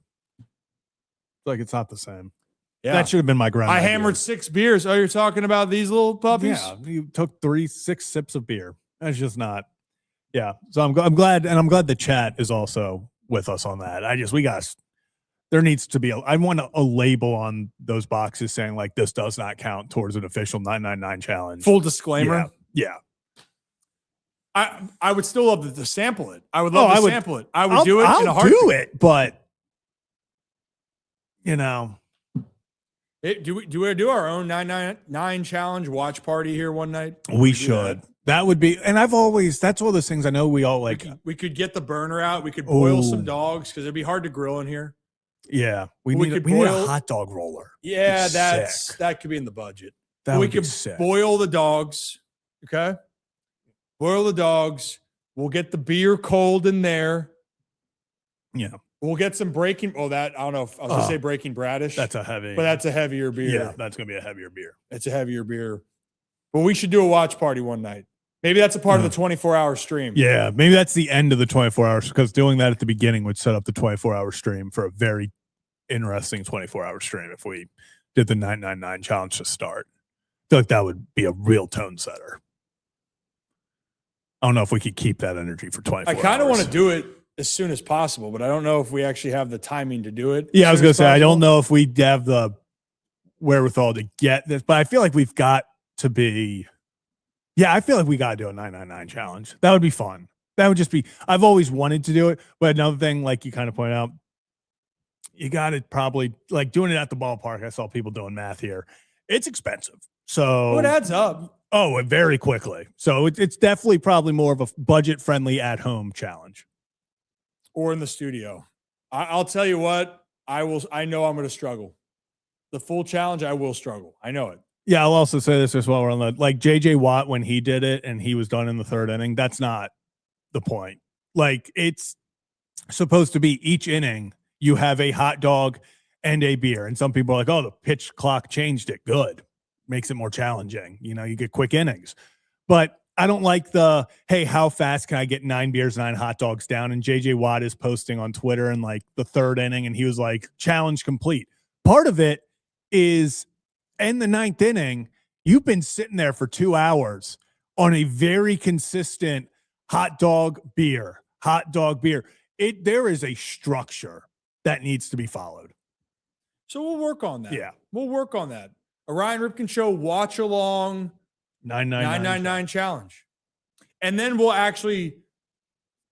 Like it's not the same. Yeah. That should have been my ground. I hammered 6 beers. Oh, you're talking about these little puppies? Yeah, you took 6 sips of beer. That's just not. Yeah, so I'm glad, and I'm glad the chat is also with us on that. There needs to be I want a label on those boxes saying like this does not count towards an official 999 challenge. Full disclaimer. Yeah. I would still love to sample it. I would love to sample it. I would do it in a heartbeat. I'll do it, but you know. Do we do our own 999 challenge watch party here one night? We should. That would be, and that's all those things I know we all like. We could get the burner out. We could boil some dogs because it'd be hard to grill in here. Yeah. We need a hot dog roller. Yeah, that could be in the budget. We could boil the dogs. Okay. Boil the dogs. We'll get the beer cold in there. Yeah. We'll get some breaking. Oh, I don't know if I was going to say breaking Bradish. That's a heavy. But that's a heavier beer. Yeah, that's going to be a heavier beer. It's a heavier beer. But we should do a watch party one night. Maybe that's a part of the 24-hour stream. Yeah, maybe that's the end of the 24 hours because doing that at the beginning would set up the 24-hour stream for a very interesting 24-hour stream if we did the 999 challenge to start. I feel like that would be a real tone setter. I don't know if we could keep that energy for 24 hours. I kind of want to do it as soon as possible, but I don't know if we actually have the timing to do it. Yeah, I was going to say, I don't know if we have the wherewithal to get this, but I feel like we've got to be, I feel like we got to do a 999 challenge. That would be fun. That would just be, I've always wanted to do it. But another thing, like you kind of point out, you got to probably, like doing it at the ballpark. I saw people doing math here. It's expensive. So it adds up. Oh, very quickly. So it's definitely probably more of a budget-friendly at-home challenge. Or in the studio. I'll tell you what, I know I'm going to struggle. The full challenge, I will struggle. I know it. Yeah, I'll also say this as well. We're on the, like J.J. Watt, when he did it and he was done in the 3rd inning, that's not the point. Like, it's supposed to be each inning, you have a hot dog and a beer. And some people are like, oh, the pitch clock changed it. Good. Makes it more challenging. You know, you get quick innings. But I don't like the, hey, how fast can I get 9 beers, 9 hot dogs down? And JJ Watt is posting on Twitter in like the 3rd inning, and he was like, challenge complete. Part of it is in the 9th inning, you've been sitting there for 2 hours on a very consistent hot dog beer. There is a structure that needs to be followed. So we'll work on that. Yeah. We'll work on that. A Ryan Ripken Show watch along 999 challenge. And then we'll actually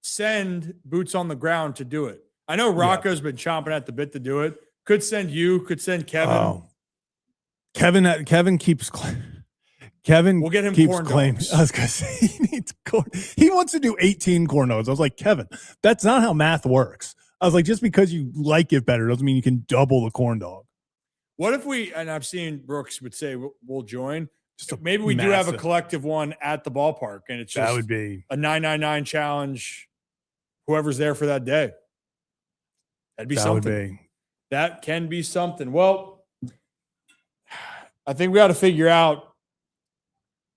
send boots on the ground to do it. I know Rocco's been chomping at the bit to do it. Could send you, could send Kevin. Oh. Kevin keeps Kevin we'll get him keeps corn claiming. dogs. I was gonna say he needs corn. He wants to do 18 corn dogs. I was like, Kevin, that's not how math works. I was like, just because you like it better doesn't mean you can double the corn dog. What if we, and I've seen Brooks would say we'll join. Maybe we do have a collective one at the ballpark, and it's just that would be a 999 challenge. Whoever's there for that day. That'd be something. That can be something. Well, I think we got to figure out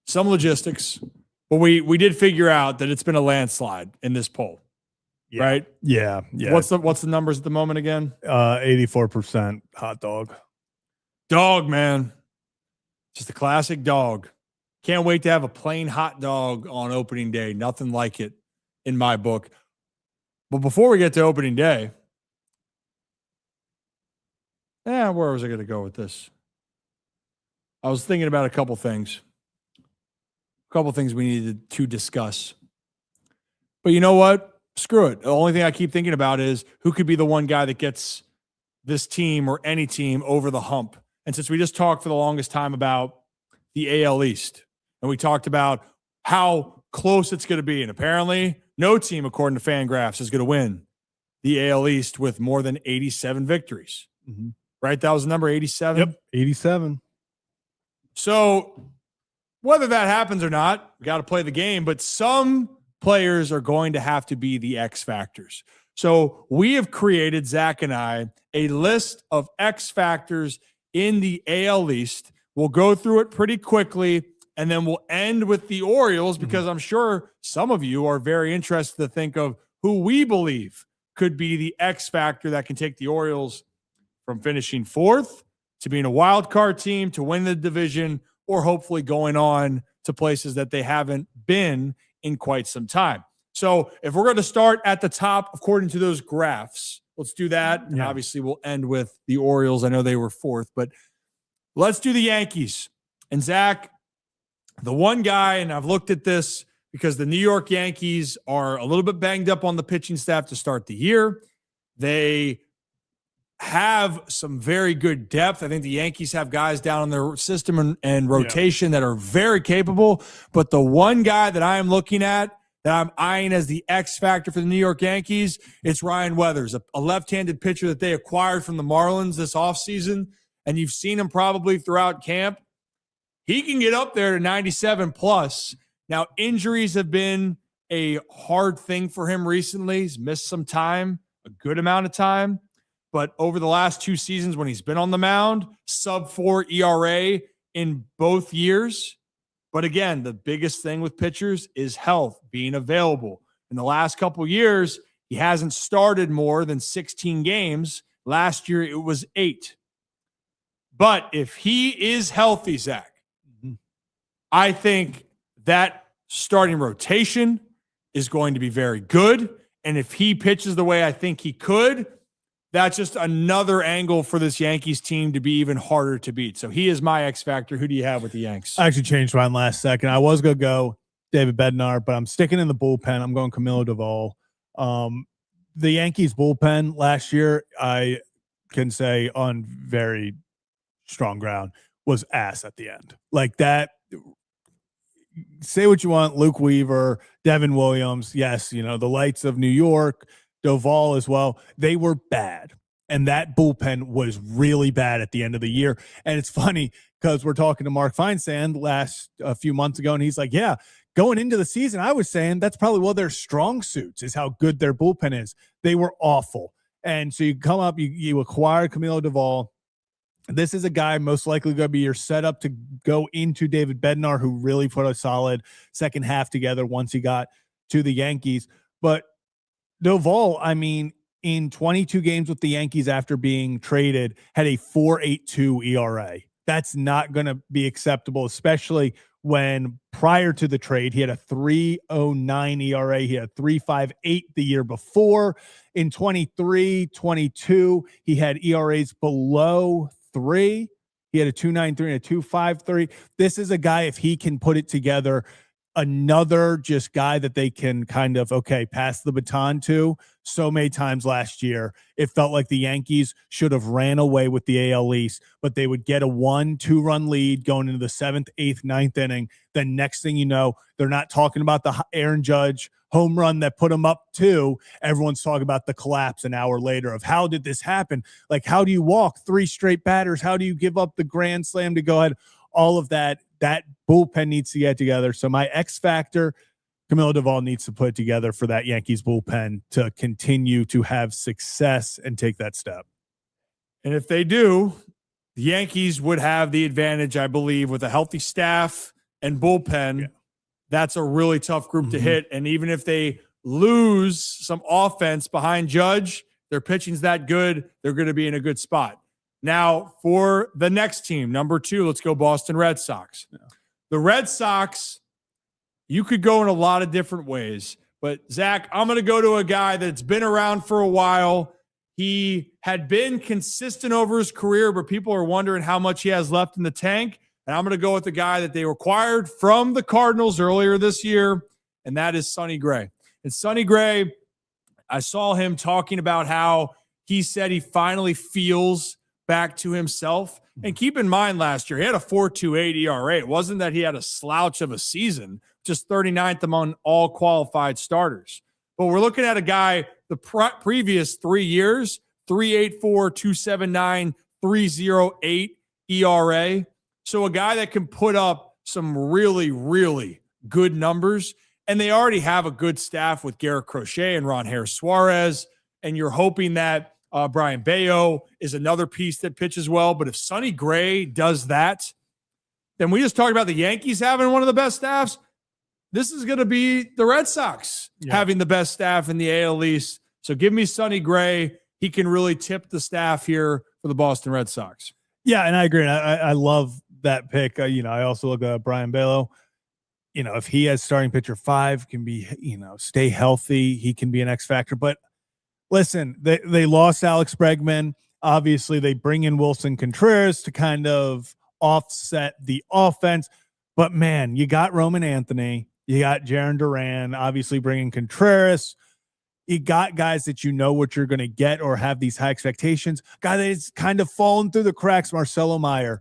some logistics, but we did figure out that it's been a landslide in this poll, right? Yeah. What's the numbers at the moment again? 84% hot dog. Dog, man. Just a classic dog. Can't wait to have a plain hot dog on opening day. Nothing like it in my book. But before we get to opening day, where was I going to go with this? I was thinking about a couple things we needed to discuss. But you know what? Screw it. The only thing I keep thinking about is who could be the one guy that gets this team or any team over the hump. And since we just talked for the longest time about the AL East, and we talked about how close it's going to be, and apparently no team, according to Fangraphs, is going to win the AL East with more than 87 victories. Mm-hmm. Right? That was the number 87? Yep, 87. So whether that happens or not, we got to play the game, but some players are going to have to be the X factors. So we have created, Zach and I, a list of X factors in the AL East. We'll go through it pretty quickly, and then we'll end with the Orioles because I'm sure some of you are very interested to think of who we believe could be the X factor that can take the Orioles from finishing fourth to being a wild card team to win the division or hopefully going on to places that they haven't been in quite some time. So if we're going to start at the top, according to those graphs, let's do that. And obviously we'll end with the Orioles. I know they were fourth, but let's do the Yankees. And Zach, the one guy, and I've looked at this because the New York Yankees are a little bit banged up on the pitching staff to start the year. They have some very good depth. I think the Yankees have guys down in their system and rotation that are very capable. But the one guy that I am looking at, that I'm eyeing as the X factor for the New York Yankees, it's Ryan Weathers, a left-handed pitcher that they acquired from the Marlins this offseason. And you've seen him probably throughout camp. He can get up there to 97 plus. Now, injuries have been a hard thing for him recently. He's missed some time, a good amount of time. But over the last 2 seasons when he's been on the mound, sub-4 ERA in both years. But again, the biggest thing with pitchers is health, being available. In the last couple of years, he hasn't started more than 16 games. Last year, it was 8. But if he is healthy, Zach, I think that starting rotation is going to be very good. And if he pitches the way I think he could, that's just another angle for this Yankees team to be even harder to beat. So he is my X factor. Who do you have with the Yanks? I actually changed mine last second. I was going to go David Bednar, but I'm sticking in the bullpen. I'm going Camilo Doval. The Yankees bullpen last year, I can say on very strong ground, was ass at the end. Like that. Say what you want, Luke Weaver, Devin Williams. Yes, the lights of New York, Doval as well. They were bad. And that bullpen was really bad at the end of the year. And it's funny because we're talking to Mark Feinsand a few months ago, and he's like, yeah, going into the season, I was saying that's probably one of their strong suits is how good their bullpen is. They were awful. And so you come up, you acquire Camilo Doval. This is a guy most likely going to be your setup to go into David Bednar, who really put a solid second half together once he got to the Yankees. But Doval, I mean, in 22 games with the Yankees after being traded, had a 4.82 ERA. That's not going to be acceptable, especially when prior to the trade, he had a 3.09 ERA. He had a 3.58 the year before. In 23, 22, he had ERAs below 3. He had a 2.93 and a 2.53. This is a guy, if he can put it together, another just guy that they can kind of, pass the baton to. So many times last year, it felt like the Yankees should have ran away with the AL East, but they would get a 1-2 run lead going into the 7th, 8th, 9th inning. Then next thing you know, they're not talking about the Aaron Judge home run that put them up 2. Everyone's talking about the collapse an hour later of how did this happen? Like, how do you walk 3 straight batters? How do you give up the grand slam to go ahead? All of that bullpen needs to get together. So my X factor, Camilo Doval needs to put it together for that Yankees bullpen to continue to have success and take that step. And if they do, the Yankees would have the advantage, I believe, with a healthy staff and bullpen. Yeah. That's a really tough group to hit. And even if they lose some offense behind Judge, their pitching's that good, they're going to be in a good spot. Now, for the next team, number 2, let's go Boston Red Sox. Yeah. The Red Sox, you could go in a lot of different ways. But, Zach, I'm going to go to a guy that's been around for a while. He had been consistent over his career, but people are wondering how much he has left in the tank. And I'm going to go with the guy that they acquired from the Cardinals earlier this year, and that is Sonny Gray. And Sonny Gray, I saw him talking about how he said he finally feels back to himself. And keep in mind, last year he had a 4.28 ERA. It wasn't that he had a slouch of a season, just 39th among all qualified starters. But we're looking at a guy the previous 3 years, 3.84, 2.79, 3.08 ERA. So a guy that can put up some really, really good numbers. And they already have a good staff with Garrett Crochet and Ron Harris Suarez. And you're hoping that Brian Bayo is another piece that pitches well. But if Sonny Gray does that, then we just talked about the Yankees having one of the best staffs. This is going to be the Red Sox having the best staff in the AL East. So give me Sonny Gray. He can really tip the staff here for the Boston Red Sox. Yeah, and I agree. I love that pick. I also look at Brian Bayo. If he has starting pitcher 5, can be, stay healthy, he can be an X factor. But listen, they lost Alex Bregman. Obviously, they bring in Wilson Contreras to kind of offset the offense. But, man, you got Roman Anthony. You got Jarren Duran, obviously bringing Contreras. You got guys that you know what you're going to get or have these high expectations. Guy that is kind of fallen through the cracks, Marcelo Meyer.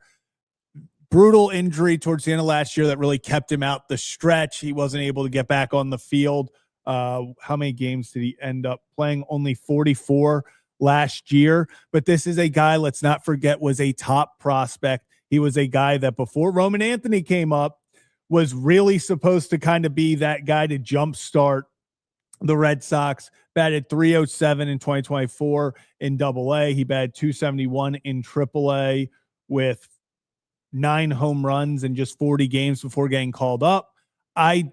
Brutal injury towards the end of last year that really kept him out the stretch. He wasn't able to get back on the field. How many games did he end up playing? Only 44 last year. But this is a guy, let's not forget, was a top prospect. He was a guy that before Roman Anthony came up was really supposed to kind of be that guy to jumpstart the Red Sox. Batted 307 in 2024 in Double-A. He batted 271 in Triple-A with 9 home runs in just 40 games before getting called up. I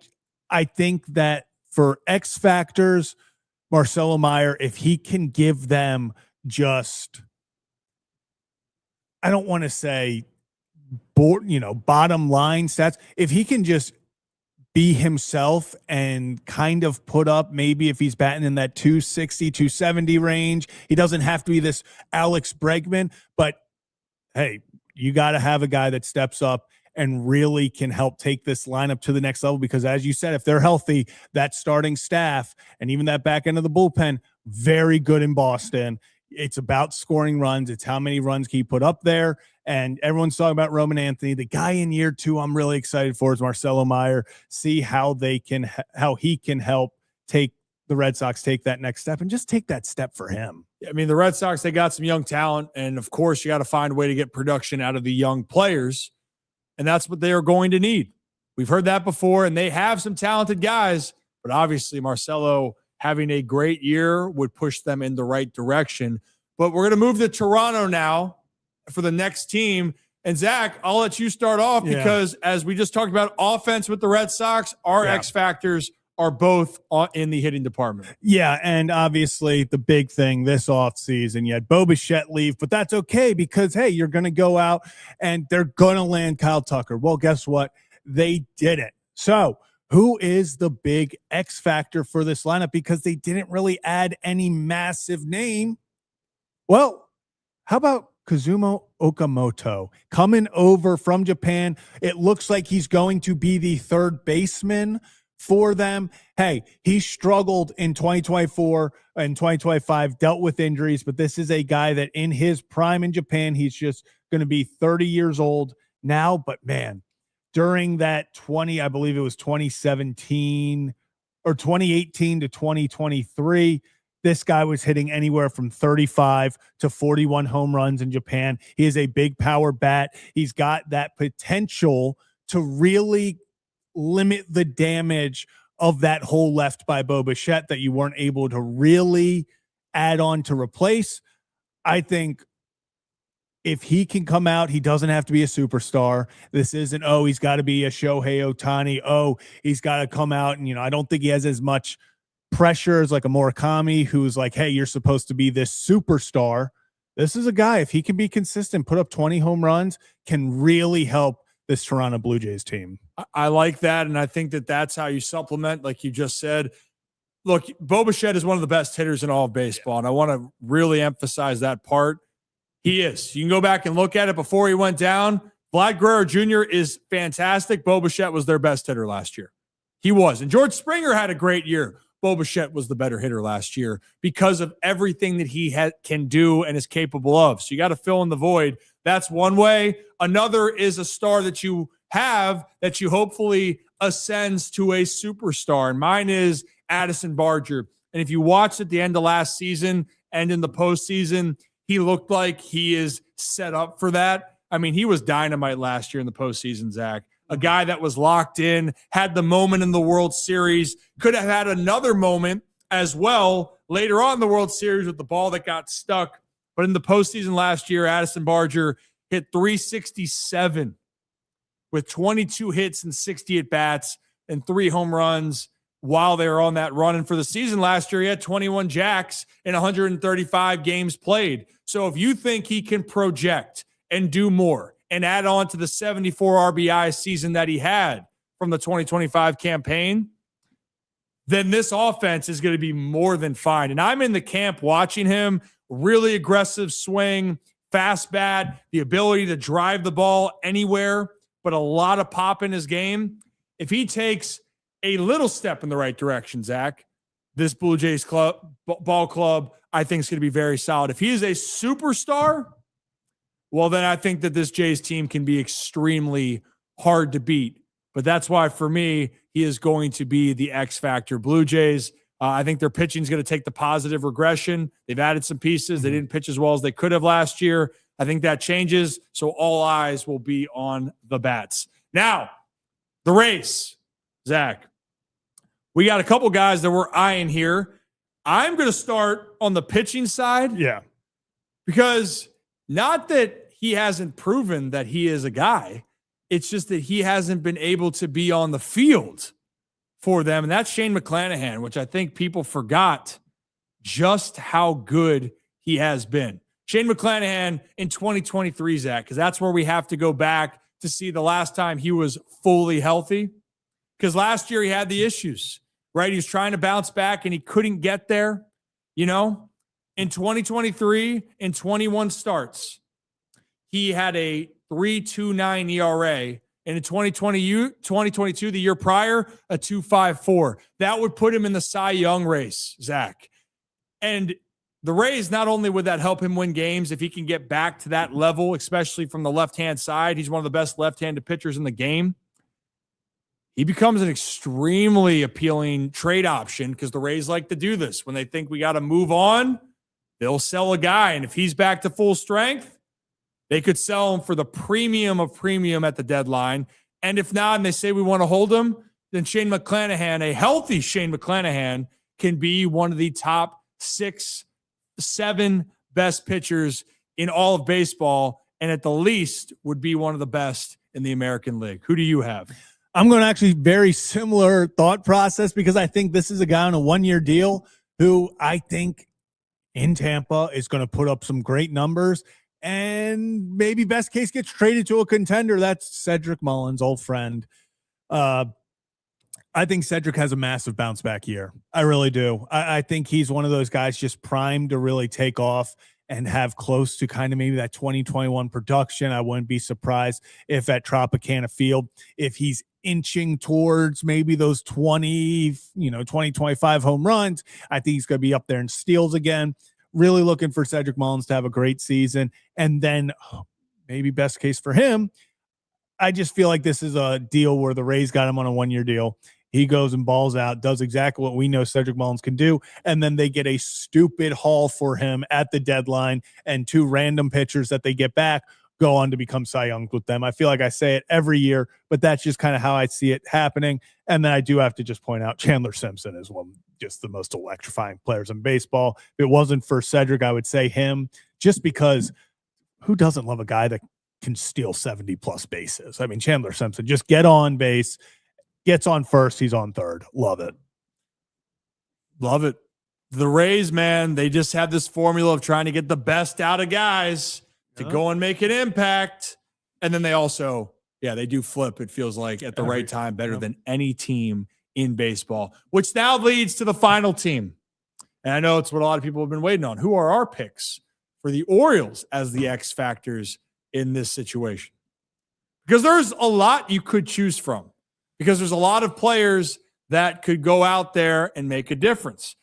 think that for X factors, Marcelo Meyer, if he can give them just, I don't want to say bottom line stats, if he can just be himself and kind of put up, maybe if he's batting in that 260, 270 range, he doesn't have to be this Alex Bregman, but hey, you got to have a guy that steps up and really can help take this lineup to the next level. Because as you said, if they're healthy, that starting staff and even that back end of the bullpen, very good in Boston. It's about scoring runs. It's how many runs can you put up there. And everyone's talking about Roman Anthony. The guy in year 2 I'm really excited for is Marcelo Meyer. See how he can help take the Red Sox take that next step and just take that step for him. I mean, the Red Sox, they got some young talent. And of course, you got to find a way to get production out of the young players. And that's what they are going to need. We've heard that before, and they have some talented guys. But obviously, Marcelo having a great year would push them in the right direction. But we're going to move to Toronto now for the next team. And Zach, I'll let you start off because as we just talked about offense with the Red Sox, our X factors are both in the hitting department. Yeah, and obviously the big thing this offseason, you had Bo Bichette leave, but that's okay because, hey, you're going to go out and they're going to land Kyle Tucker. Well, guess what? they didn't. So who is the big X factor for this lineup? Because they didn't really add any massive name. Well, how about Kazumo Okamoto coming over from Japan? It looks like he's going to be the third baseman for them. Hey, he struggled in 2024 and 2025, dealt with injuries, but this is a guy that in his prime in Japan, he's just going to be 30 years old now. But man, during that I believe it was 2017 or 2018 to 2023, this guy was hitting anywhere from 35 to 41 home runs in Japan. He is a big power bat. He's got that potential to really limit the damage of that hole left by Bo Bichette that you weren't able to really add on to replace. I think if he can come out, he doesn't have to be a superstar. This isn't, he's got to be a Shohei Ohtani. He's got to come out. And, I don't think he has as much pressure as like a Murakami, who's like, hey, you're supposed to be this superstar. This is a guy, if he can be consistent, put up 20 home runs, can really help this Toronto Blue Jays team. I like that. And I think that that's how you supplement, like you just said. Look, Bo Bichette is one of the best hitters in all of baseball. And I want to really emphasize that part. He is. You can go back and look at it before he went down. Vlad Guerrero Jr. is fantastic. Bo Bichette was their best hitter last year. He was. And George Springer had a great year. Bo Bichette was the better hitter last year because of everything that he can do and is capable of. So you got to fill in the void. That's one way. Another is a star that you have that you hopefully ascends to a superstar. And mine is Addison Barger. And if you watched at the end of last season and in the postseason, he looked like he is set up for that. I mean, he was dynamite last year in the postseason, Zach. A guy that was locked in, had the moment in the World Series, could have had another moment as well later on in the World Series with the ball that got stuck. But in the postseason last year, Addison Barger hit 367 with 22 hits and 60 at-bats and 3 home runs while they were on that run. And for the season last year, he had 21 jacks in 135 games played. So if you think he can project and do more and add on to the 74 RBI season that he had from the 2025 campaign, then this offense is going to be more than fine. And I'm in the camp watching him, really aggressive swing, fast bat, the ability to drive the ball anywhere, but a lot of pop in his game. If he takes a little step in the right direction, Zach, this Blue Jays ball club, I think is going to be very solid. If he is a superstar, well, then I think that this Jays team can be extremely hard to beat. But that's why, for me, he is going to be the X factor. Blue Jays, I think their pitching is going to take the positive regression. They've added some pieces. They didn't pitch as well as they could have last year. I think that changes. So all eyes will be on the bats. Now, the race, Zach. We got a couple guys that we're eyeing here. I'm going to start on the pitching side. Yeah. Because not that he hasn't proven that he is a guy. It's just that he hasn't been able to be on the field for them. And that's Shane McClanahan, which I think people forgot just how good he has been. Shane McClanahan in 2023, Zach, because that's where we have to go back to see the last time he was fully healthy. Because last year he had the issues, right? He was trying to bounce back and he couldn't get there. In 2023, in 21 starts, he had a 3.29 ERA. And in 2022, the year prior, a 2.54. That would put him in the Cy Young race, Zach. And the Rays, not only would that help him win games if he can get back to that level, especially from the left-hand side. He's one of the best left-handed pitchers in the game. He becomes an extremely appealing trade option because the Rays like to do this. When they think we got to move on, they'll sell a guy. And if he's back to full strength, they could sell him for the premium of premium at the deadline. And if not, and they say we want to hold him, then Shane McClanahan, a healthy Shane McClanahan, can be one of the top 6, 7 best pitchers in all of baseball, and at the least would be one of the best in the American League. Who do you have? I'm going to actually very similar thought process because I think this is a guy on a 1-year deal who I think in Tampa is going to put up some great numbers and maybe best case gets traded to a contender. That's Cedric Mullins, old friend. I think Cedric has a massive bounce back year. I really do. I think he's one of those guys just primed to really take off and have close to kind of maybe that 2021 production. I wouldn't be surprised if at Tropicana Field, if he's inching towards maybe those 25 home runs, I think he's going to be up there in steals again. Really looking for Cedric Mullins to have a great season. And then maybe best case for him, I just feel like this is a deal where the Rays got him on a 1-year deal. He goes and balls out, does exactly what we know Cedric Mullins can do, and then they get a stupid haul for him at the deadline, and 2 random pitchers that they get back go on to become Cy Young with them. I feel like I say it every year, but that's just kind of how I see it happening. And then I do have to just point out Chandler Simpson is one just the most electrifying players in baseball. If it wasn't for Cedric, I would say him, just because who doesn't love a guy that can steal 70-plus bases? I mean, Chandler Simpson, just get on base, gets on first, he's on third. Love it. Love it. The Rays, man, they just have this formula of trying to get the best out of guys to go and make an impact. And then they also, they do flip, it feels like, at the right time better than any team in baseball, which now leads to the final team. And I know it's what a lot of people have been waiting on. Who are our picks for the Orioles as the X factors in this situation? Because there's a lot you could choose from. Because there's a lot of players that could go out there and make a difference.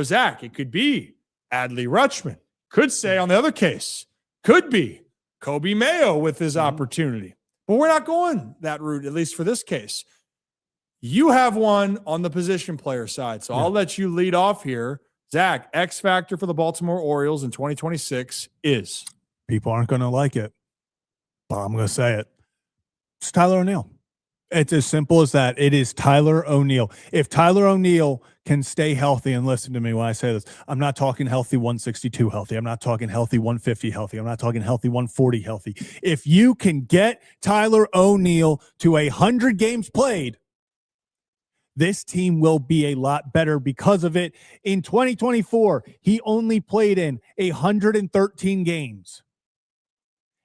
Zach, it could be Adley Rutschman. Could say on the other case, could be Kobe Mayo with his opportunity. But we're not going that route, at least for this case. You have one on the position player side. So I'll let you lead off here. Zach, X factor for the Baltimore Orioles in 2026 is? People aren't going to like it, but I'm going to say it. It's Tyler O'Neill. It's as simple as that. It is Tyler O'Neill. If Tyler O'Neill can stay healthy, and listen to me when I say this, I'm not talking healthy 162 healthy. I'm not talking healthy 150 healthy. I'm not talking healthy 140 healthy. If you can get Tyler O'Neill to 100 games played, this team will be a lot better because of it. In 2024, he only played in 113 games,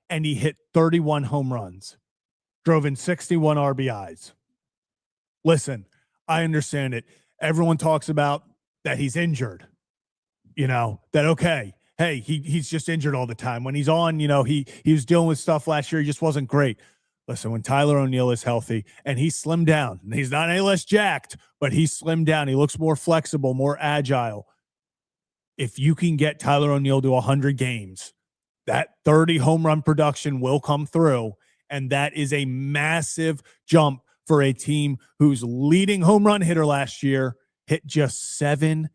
and he hit 31 home runs. Drove in 61 RBIs. Listen, I understand it. Everyone talks about that he's injured. That, okay, hey, he's just injured all the time. When he's on, he was dealing with stuff last year. He just wasn't great. Listen, when Tyler O'Neill is healthy and he's slimmed down, and he's not any less jacked, but he's slimmed down. He looks more flexible, more agile. If you can get Tyler O'Neill to 100 games, that 30 home run production will come through. And that is a massive jump for a team whose leading home run hitter last year hit just 17.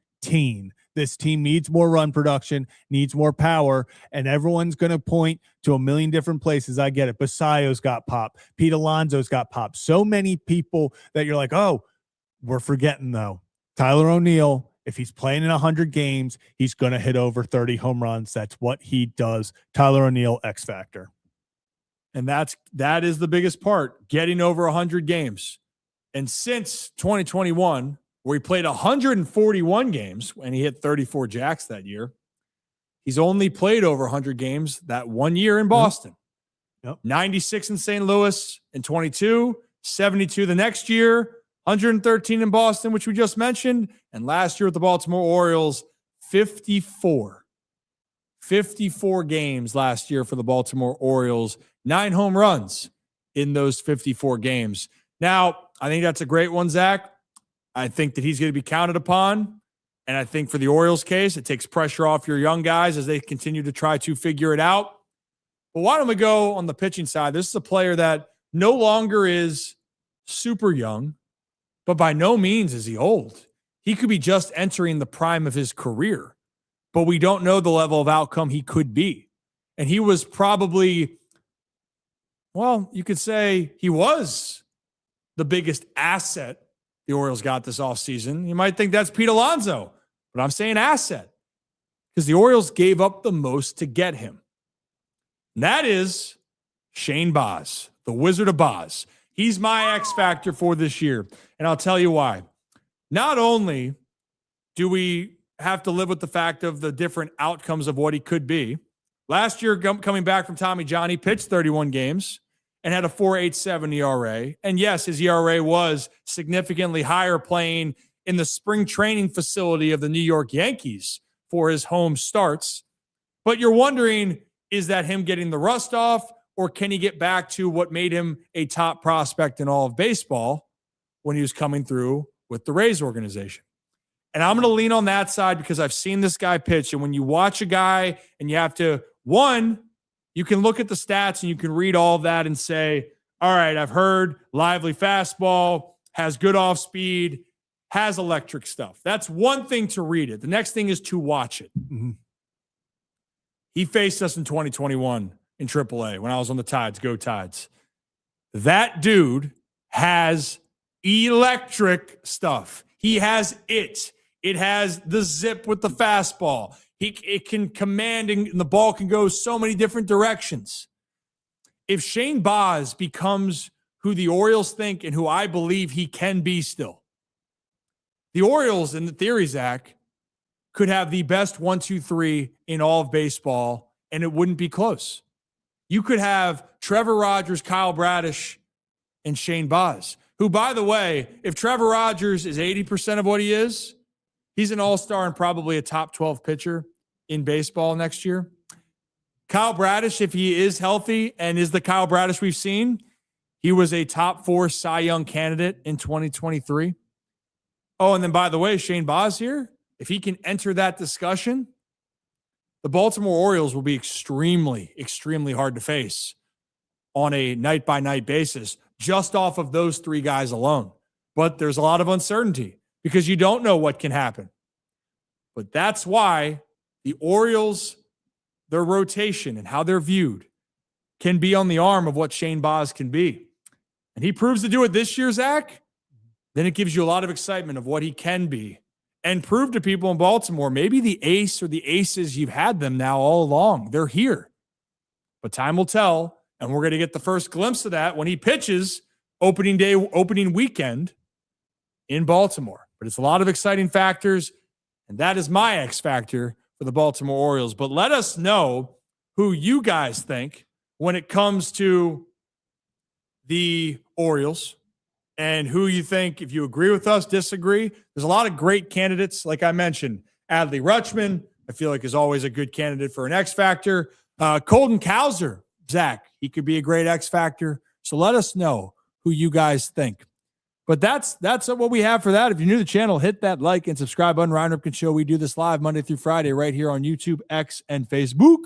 This team needs more run production, needs more power, and everyone's going to point to a million different places. I get it. Basayo's got pop. Pete Alonso's got pop. So many people that you're like, oh, we're forgetting, though. Tyler O'Neill, if he's playing in 100 games, he's going to hit over 30 home runs. That's what he does. Tyler O'Neill, X Factor. And that is the biggest part, getting over 100 games. And since 2021, where he played 141 games and he hit 34 jacks that year, he's only played over 100 games that 1 year in Boston. 96 in St. Louis in 22, 72 the next year, 113 in Boston, which we just mentioned. And last year with the Baltimore Orioles, 54 games last year for the Baltimore Orioles. 9 home runs in those 54 games. Now, I think that's a great one, Zach. I think that he's going to be counted upon. And I think for the Orioles case, it takes pressure off your young guys as they continue to try to figure it out. But why don't we go on the pitching side? This is a player that no longer is super young, but by no means is he old. He could be just entering the prime of his career, but we don't know the level of outcome he could be. And he was probably, well, you could say he was the biggest asset the Orioles got this offseason. You might think that's Pete Alonso, but I'm saying asset because the Orioles gave up the most to get him. And that is Shane Baz, the Wizard of Baz. He's my X factor for this year, and I'll tell you why. Not only do we have to live with the fact of the different outcomes of what he could be. Last year, coming back from Tommy John, he pitched 31 games and had a 4.87 ERA. And yes, his ERA was significantly higher playing in the spring training facility of the New York Yankees for his home starts. But you're wondering, is that him getting the rust off, or can he get back to what made him a top prospect in all of baseball when he was coming through with the Rays organization? And I'm going to lean on that side because I've seen this guy pitch. And when you watch a guy and you have to, you can look at the stats and you can read all of that and say, all right, I've heard lively fastball, has good off speed, has electric stuff. That's one thing to read it. The next thing is to watch it. Mm-hmm. He faced us in 2021 in AAA when I was on the Tides. Go Tides. That dude has electric stuff. He has it. It has the zip with the fastball. It can command, and the ball can go so many different directions. If Shane Baz becomes who the Orioles think and who I believe he can be still, the Orioles, in the theory, Zach, could have the best 1-2-3 in all of baseball, and it wouldn't be close. You could have Trevor Rogers, Kyle Bradish, and Shane Baz, who, by the way, if Trevor Rogers is 80% of what he is, he's an all-star and probably a top 12 pitcher in baseball next year. Kyle Bradish, if he is healthy and is the Kyle Bradish we've seen, he was a top 4 Cy Young candidate in 2023. Oh, and then by the way, Shane Baz here, if he can enter that discussion, the Baltimore Orioles will be extremely, extremely hard to face on a night-by-night basis just off of those 3 guys alone. But there's a lot of uncertainty because you don't know what can happen. But that's why the Orioles, their rotation and how they're viewed can be on the arm of what Shane Baz can be. And he proves to do it this year, Zach. Then it gives you a lot of excitement of what he can be and prove to people in Baltimore, maybe the ace or the aces, you've had them now all along. They're here. But time will tell, and we're going to get the first glimpse of that when he pitches opening weekend in Baltimore. But it's a lot of exciting factors, and that is my X factor for the Baltimore Orioles. But let us know who you guys think when it comes to the Orioles and who you think, if you agree with us, disagree. There's a lot of great candidates. Like I mentioned, Adley Rutschman, I feel like is always a good candidate for an X factor. Colton Cowser, Zach, he could be a great X factor. So let us know who you guys think. But that's what we have for that. If you're new to the channel, hit that like and subscribe button. Ryan Ripken Show. We do this live Monday through Friday right here on YouTube, X, and Facebook.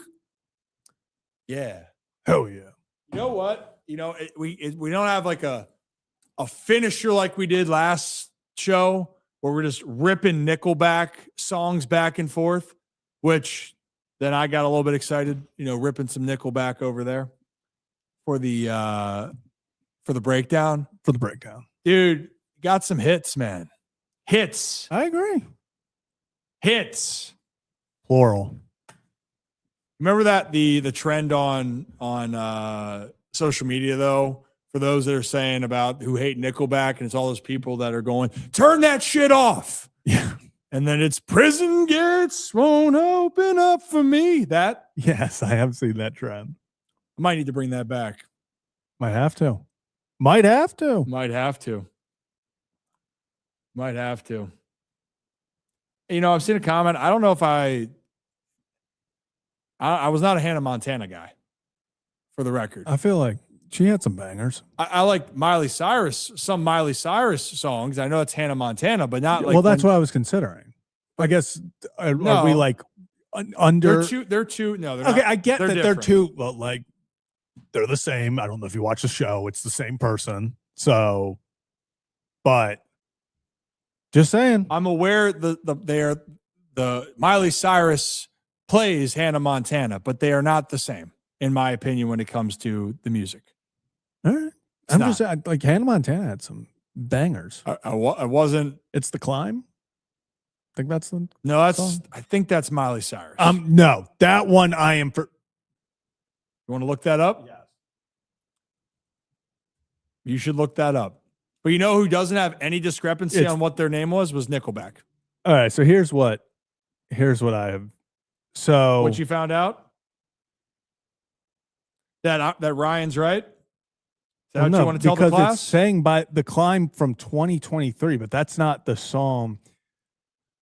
Yeah. Hell yeah. You know what? We don't have like a finisher like we did last show where we're just ripping Nickelback songs back and forth, which then I got a little bit excited, ripping some Nickelback over there for the breakdown. For the breakdown. Dude, got some hits, man. Hits. I agree. Hits. Plural. Remember that the trend on social media though, for those that are saying about who hate Nickelback, and it's all those people that are going, turn that shit off. Yeah. And then it's prison gates won't open up for me. That. Yes, I have seen that trend. I might need to bring that back. Might have to. Might have to. Might have to. Might have to. I've seen a comment. I don't know if I was not a Hannah Montana guy, for the record. I feel like she had some bangers. I like some Miley Cyrus songs. I know it's Hannah Montana, but not like. Well, that's what I was considering. I guess are we like under? They're two. No, they're okay. not. I get that different. they're two. Well, like they're the same. I don't know if you watch the show. It's the same person. So, but just saying. I'm aware the Miley Cyrus plays Hannah Montana, but they are not the same, in my opinion, when it comes to the music. All right. I'm just saying, like Hannah Montana had some bangers. I wasn't. It's The Climb. I think that's the song? I think that's Miley Cyrus. No, that one I am for. You want to look that up? Yes. You should look that up. But you know who doesn't have any discrepancy on what their name was Nickelback. All right, so here's what I have. So what you found out? That Ryan's right? that what you want to tell the because class? it's saying by the climb from 2023, but that's not the song.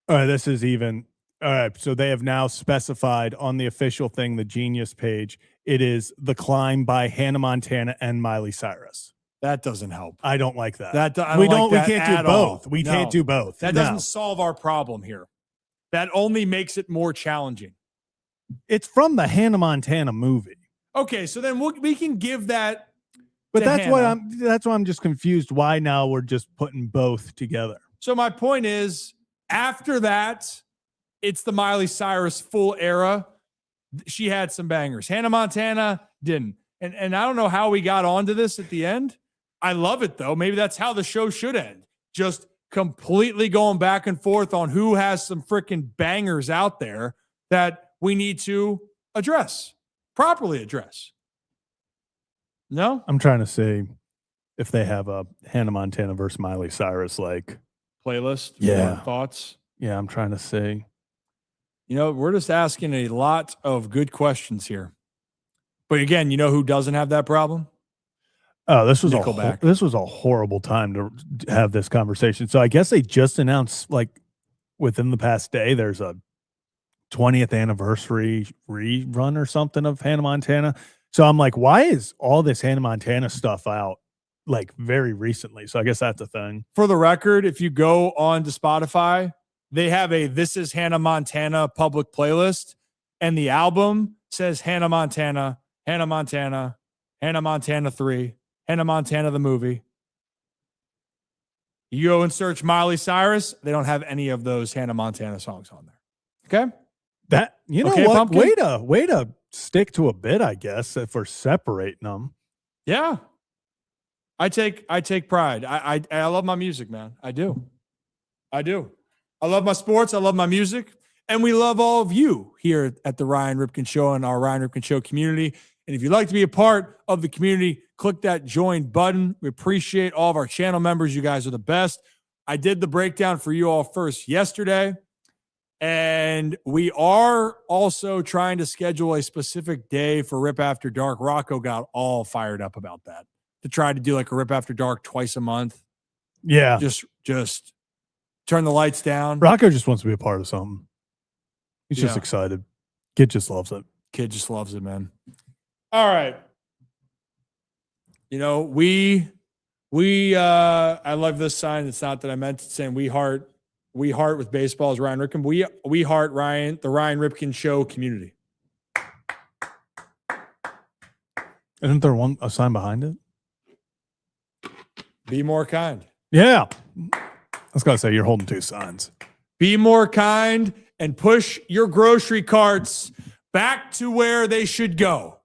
All right, this is even. All right, so they have now specified on the official thing, the Genius page, it is The Climb by Hannah Montana and Miley Cyrus. That doesn't help. I don't like that. We can't do at all. both. We can't do both. That doesn't solve our problem here. That only makes it more challenging. It's from the Hannah Montana movie. Okay, so then we can give that. But that's Hannah. why I'm just confused why now we're just putting both together. So my point is, after that, it's the Miley Cyrus full era. She had some bangers. Hannah Montana didn't. And I don't know how we got onto this at the end. I love it, though. Maybe that's how the show should end. Just completely going back and forth on who has some freaking bangers out there that we need to properly address. No? I'm trying to see if they have a Hannah Montana versus Miley Cyrus like playlist. Yeah. Thoughts. Yeah, I'm trying to see. We're just asking a lot of good questions here. But again, you know who doesn't have that problem? Oh, this was a horrible time to have this conversation. So I guess they just announced, like, within the past day, there's a 20th anniversary rerun or something of Hannah Montana. So I'm like, why is all this Hannah Montana stuff out like very recently? So I guess that's a thing. For the record, if you go on to Spotify, they have a This Is Hannah Montana public playlist, and the album says Hannah Montana, Hannah Montana, Hannah Montana 3, Hannah Montana the movie. You go and search Miley Cyrus, they don't have any of those Hannah Montana songs on there. Okay? That, you know Okay, what? Pumpkin? Way to stick to a bit, I guess, if we're separating them. Yeah. I take pride. I love my music, man. I do. I love my sports. I love my music. And we love all of you here at the Ryan Ripken Show and our Ryan Ripken Show community. And if you'd like to be a part of the community, click that join button. We appreciate all of our channel members. You guys are the best. I did the breakdown for you all first yesterday. And we are also trying to schedule a specific day for Rip After Dark. Rocco got all fired up about that, to try to do like a Rip After Dark twice a month. Yeah. Just turn the lights down. Rocco just wants to be a part of something. He's just excited. Kid just loves it. Kid just loves it, man. All right. I love this sign. It's not that I meant it, saying we heart with baseball as Ryan Ripken. We heart the Ryan Ripken Show community. Isn't there a sign behind it? Be more kind. Yeah. I was going to say, you're holding two signs. Be more kind and push your grocery carts back to where they should go.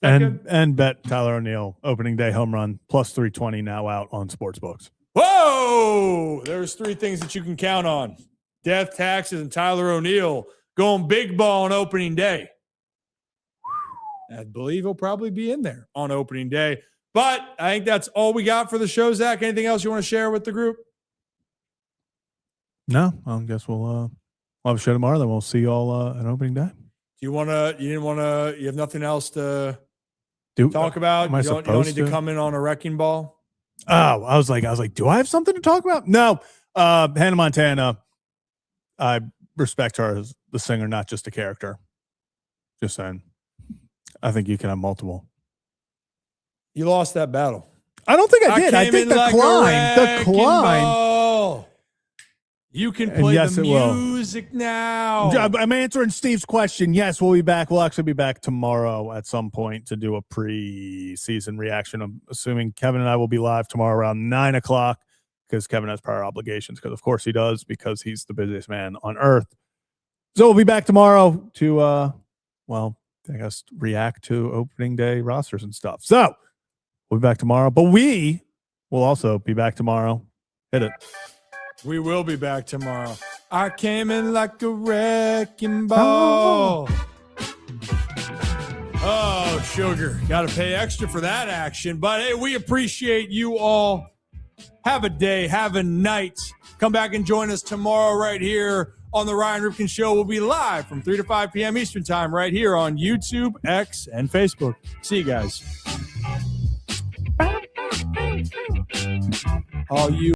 And bet Tyler O'Neill opening day home run plus 320 now out on sportsbooks. Whoa! There's three things that you can count on: death, taxes, and Tyler O'Neill going big ball on opening day. I believe he'll probably be in there on opening day. But I think that's all we got for the show, Zach. Anything else you want to share with the group? No, I guess we'll have a show tomorrow. Then we'll see you all on opening day. You have nothing else to talk about? You don't need to come in on a wrecking ball? Oh, I was like, do I have something to talk about? No. Hannah Montana, I respect her as the singer, not just a character. Just saying. I think you can have multiple. You lost that battle. I don't think I did. I think the climb. You can play the music now. I'm answering Steve's question. Yes, we'll be back. We'll actually be back tomorrow at some point to do a pre-season reaction. I'm assuming Kevin and I will be live tomorrow around 9 o'clock because Kevin has prior obligations, because of course he does, because he's the busiest man on earth. So we'll be back tomorrow to, I guess, react to opening day rosters and stuff. So we'll be back tomorrow, but we will also be back tomorrow. Hit it. We will be back tomorrow. I came in like a wrecking ball. Oh, sugar. Got to pay extra for that action. But, hey, we appreciate you all. Have a day. Have a night. Come back and join us tomorrow right here on the Ryan Ripken Show. We'll be live from 3 to 5 p.m. Eastern Time right here on YouTube, X, and Facebook. See you guys. all you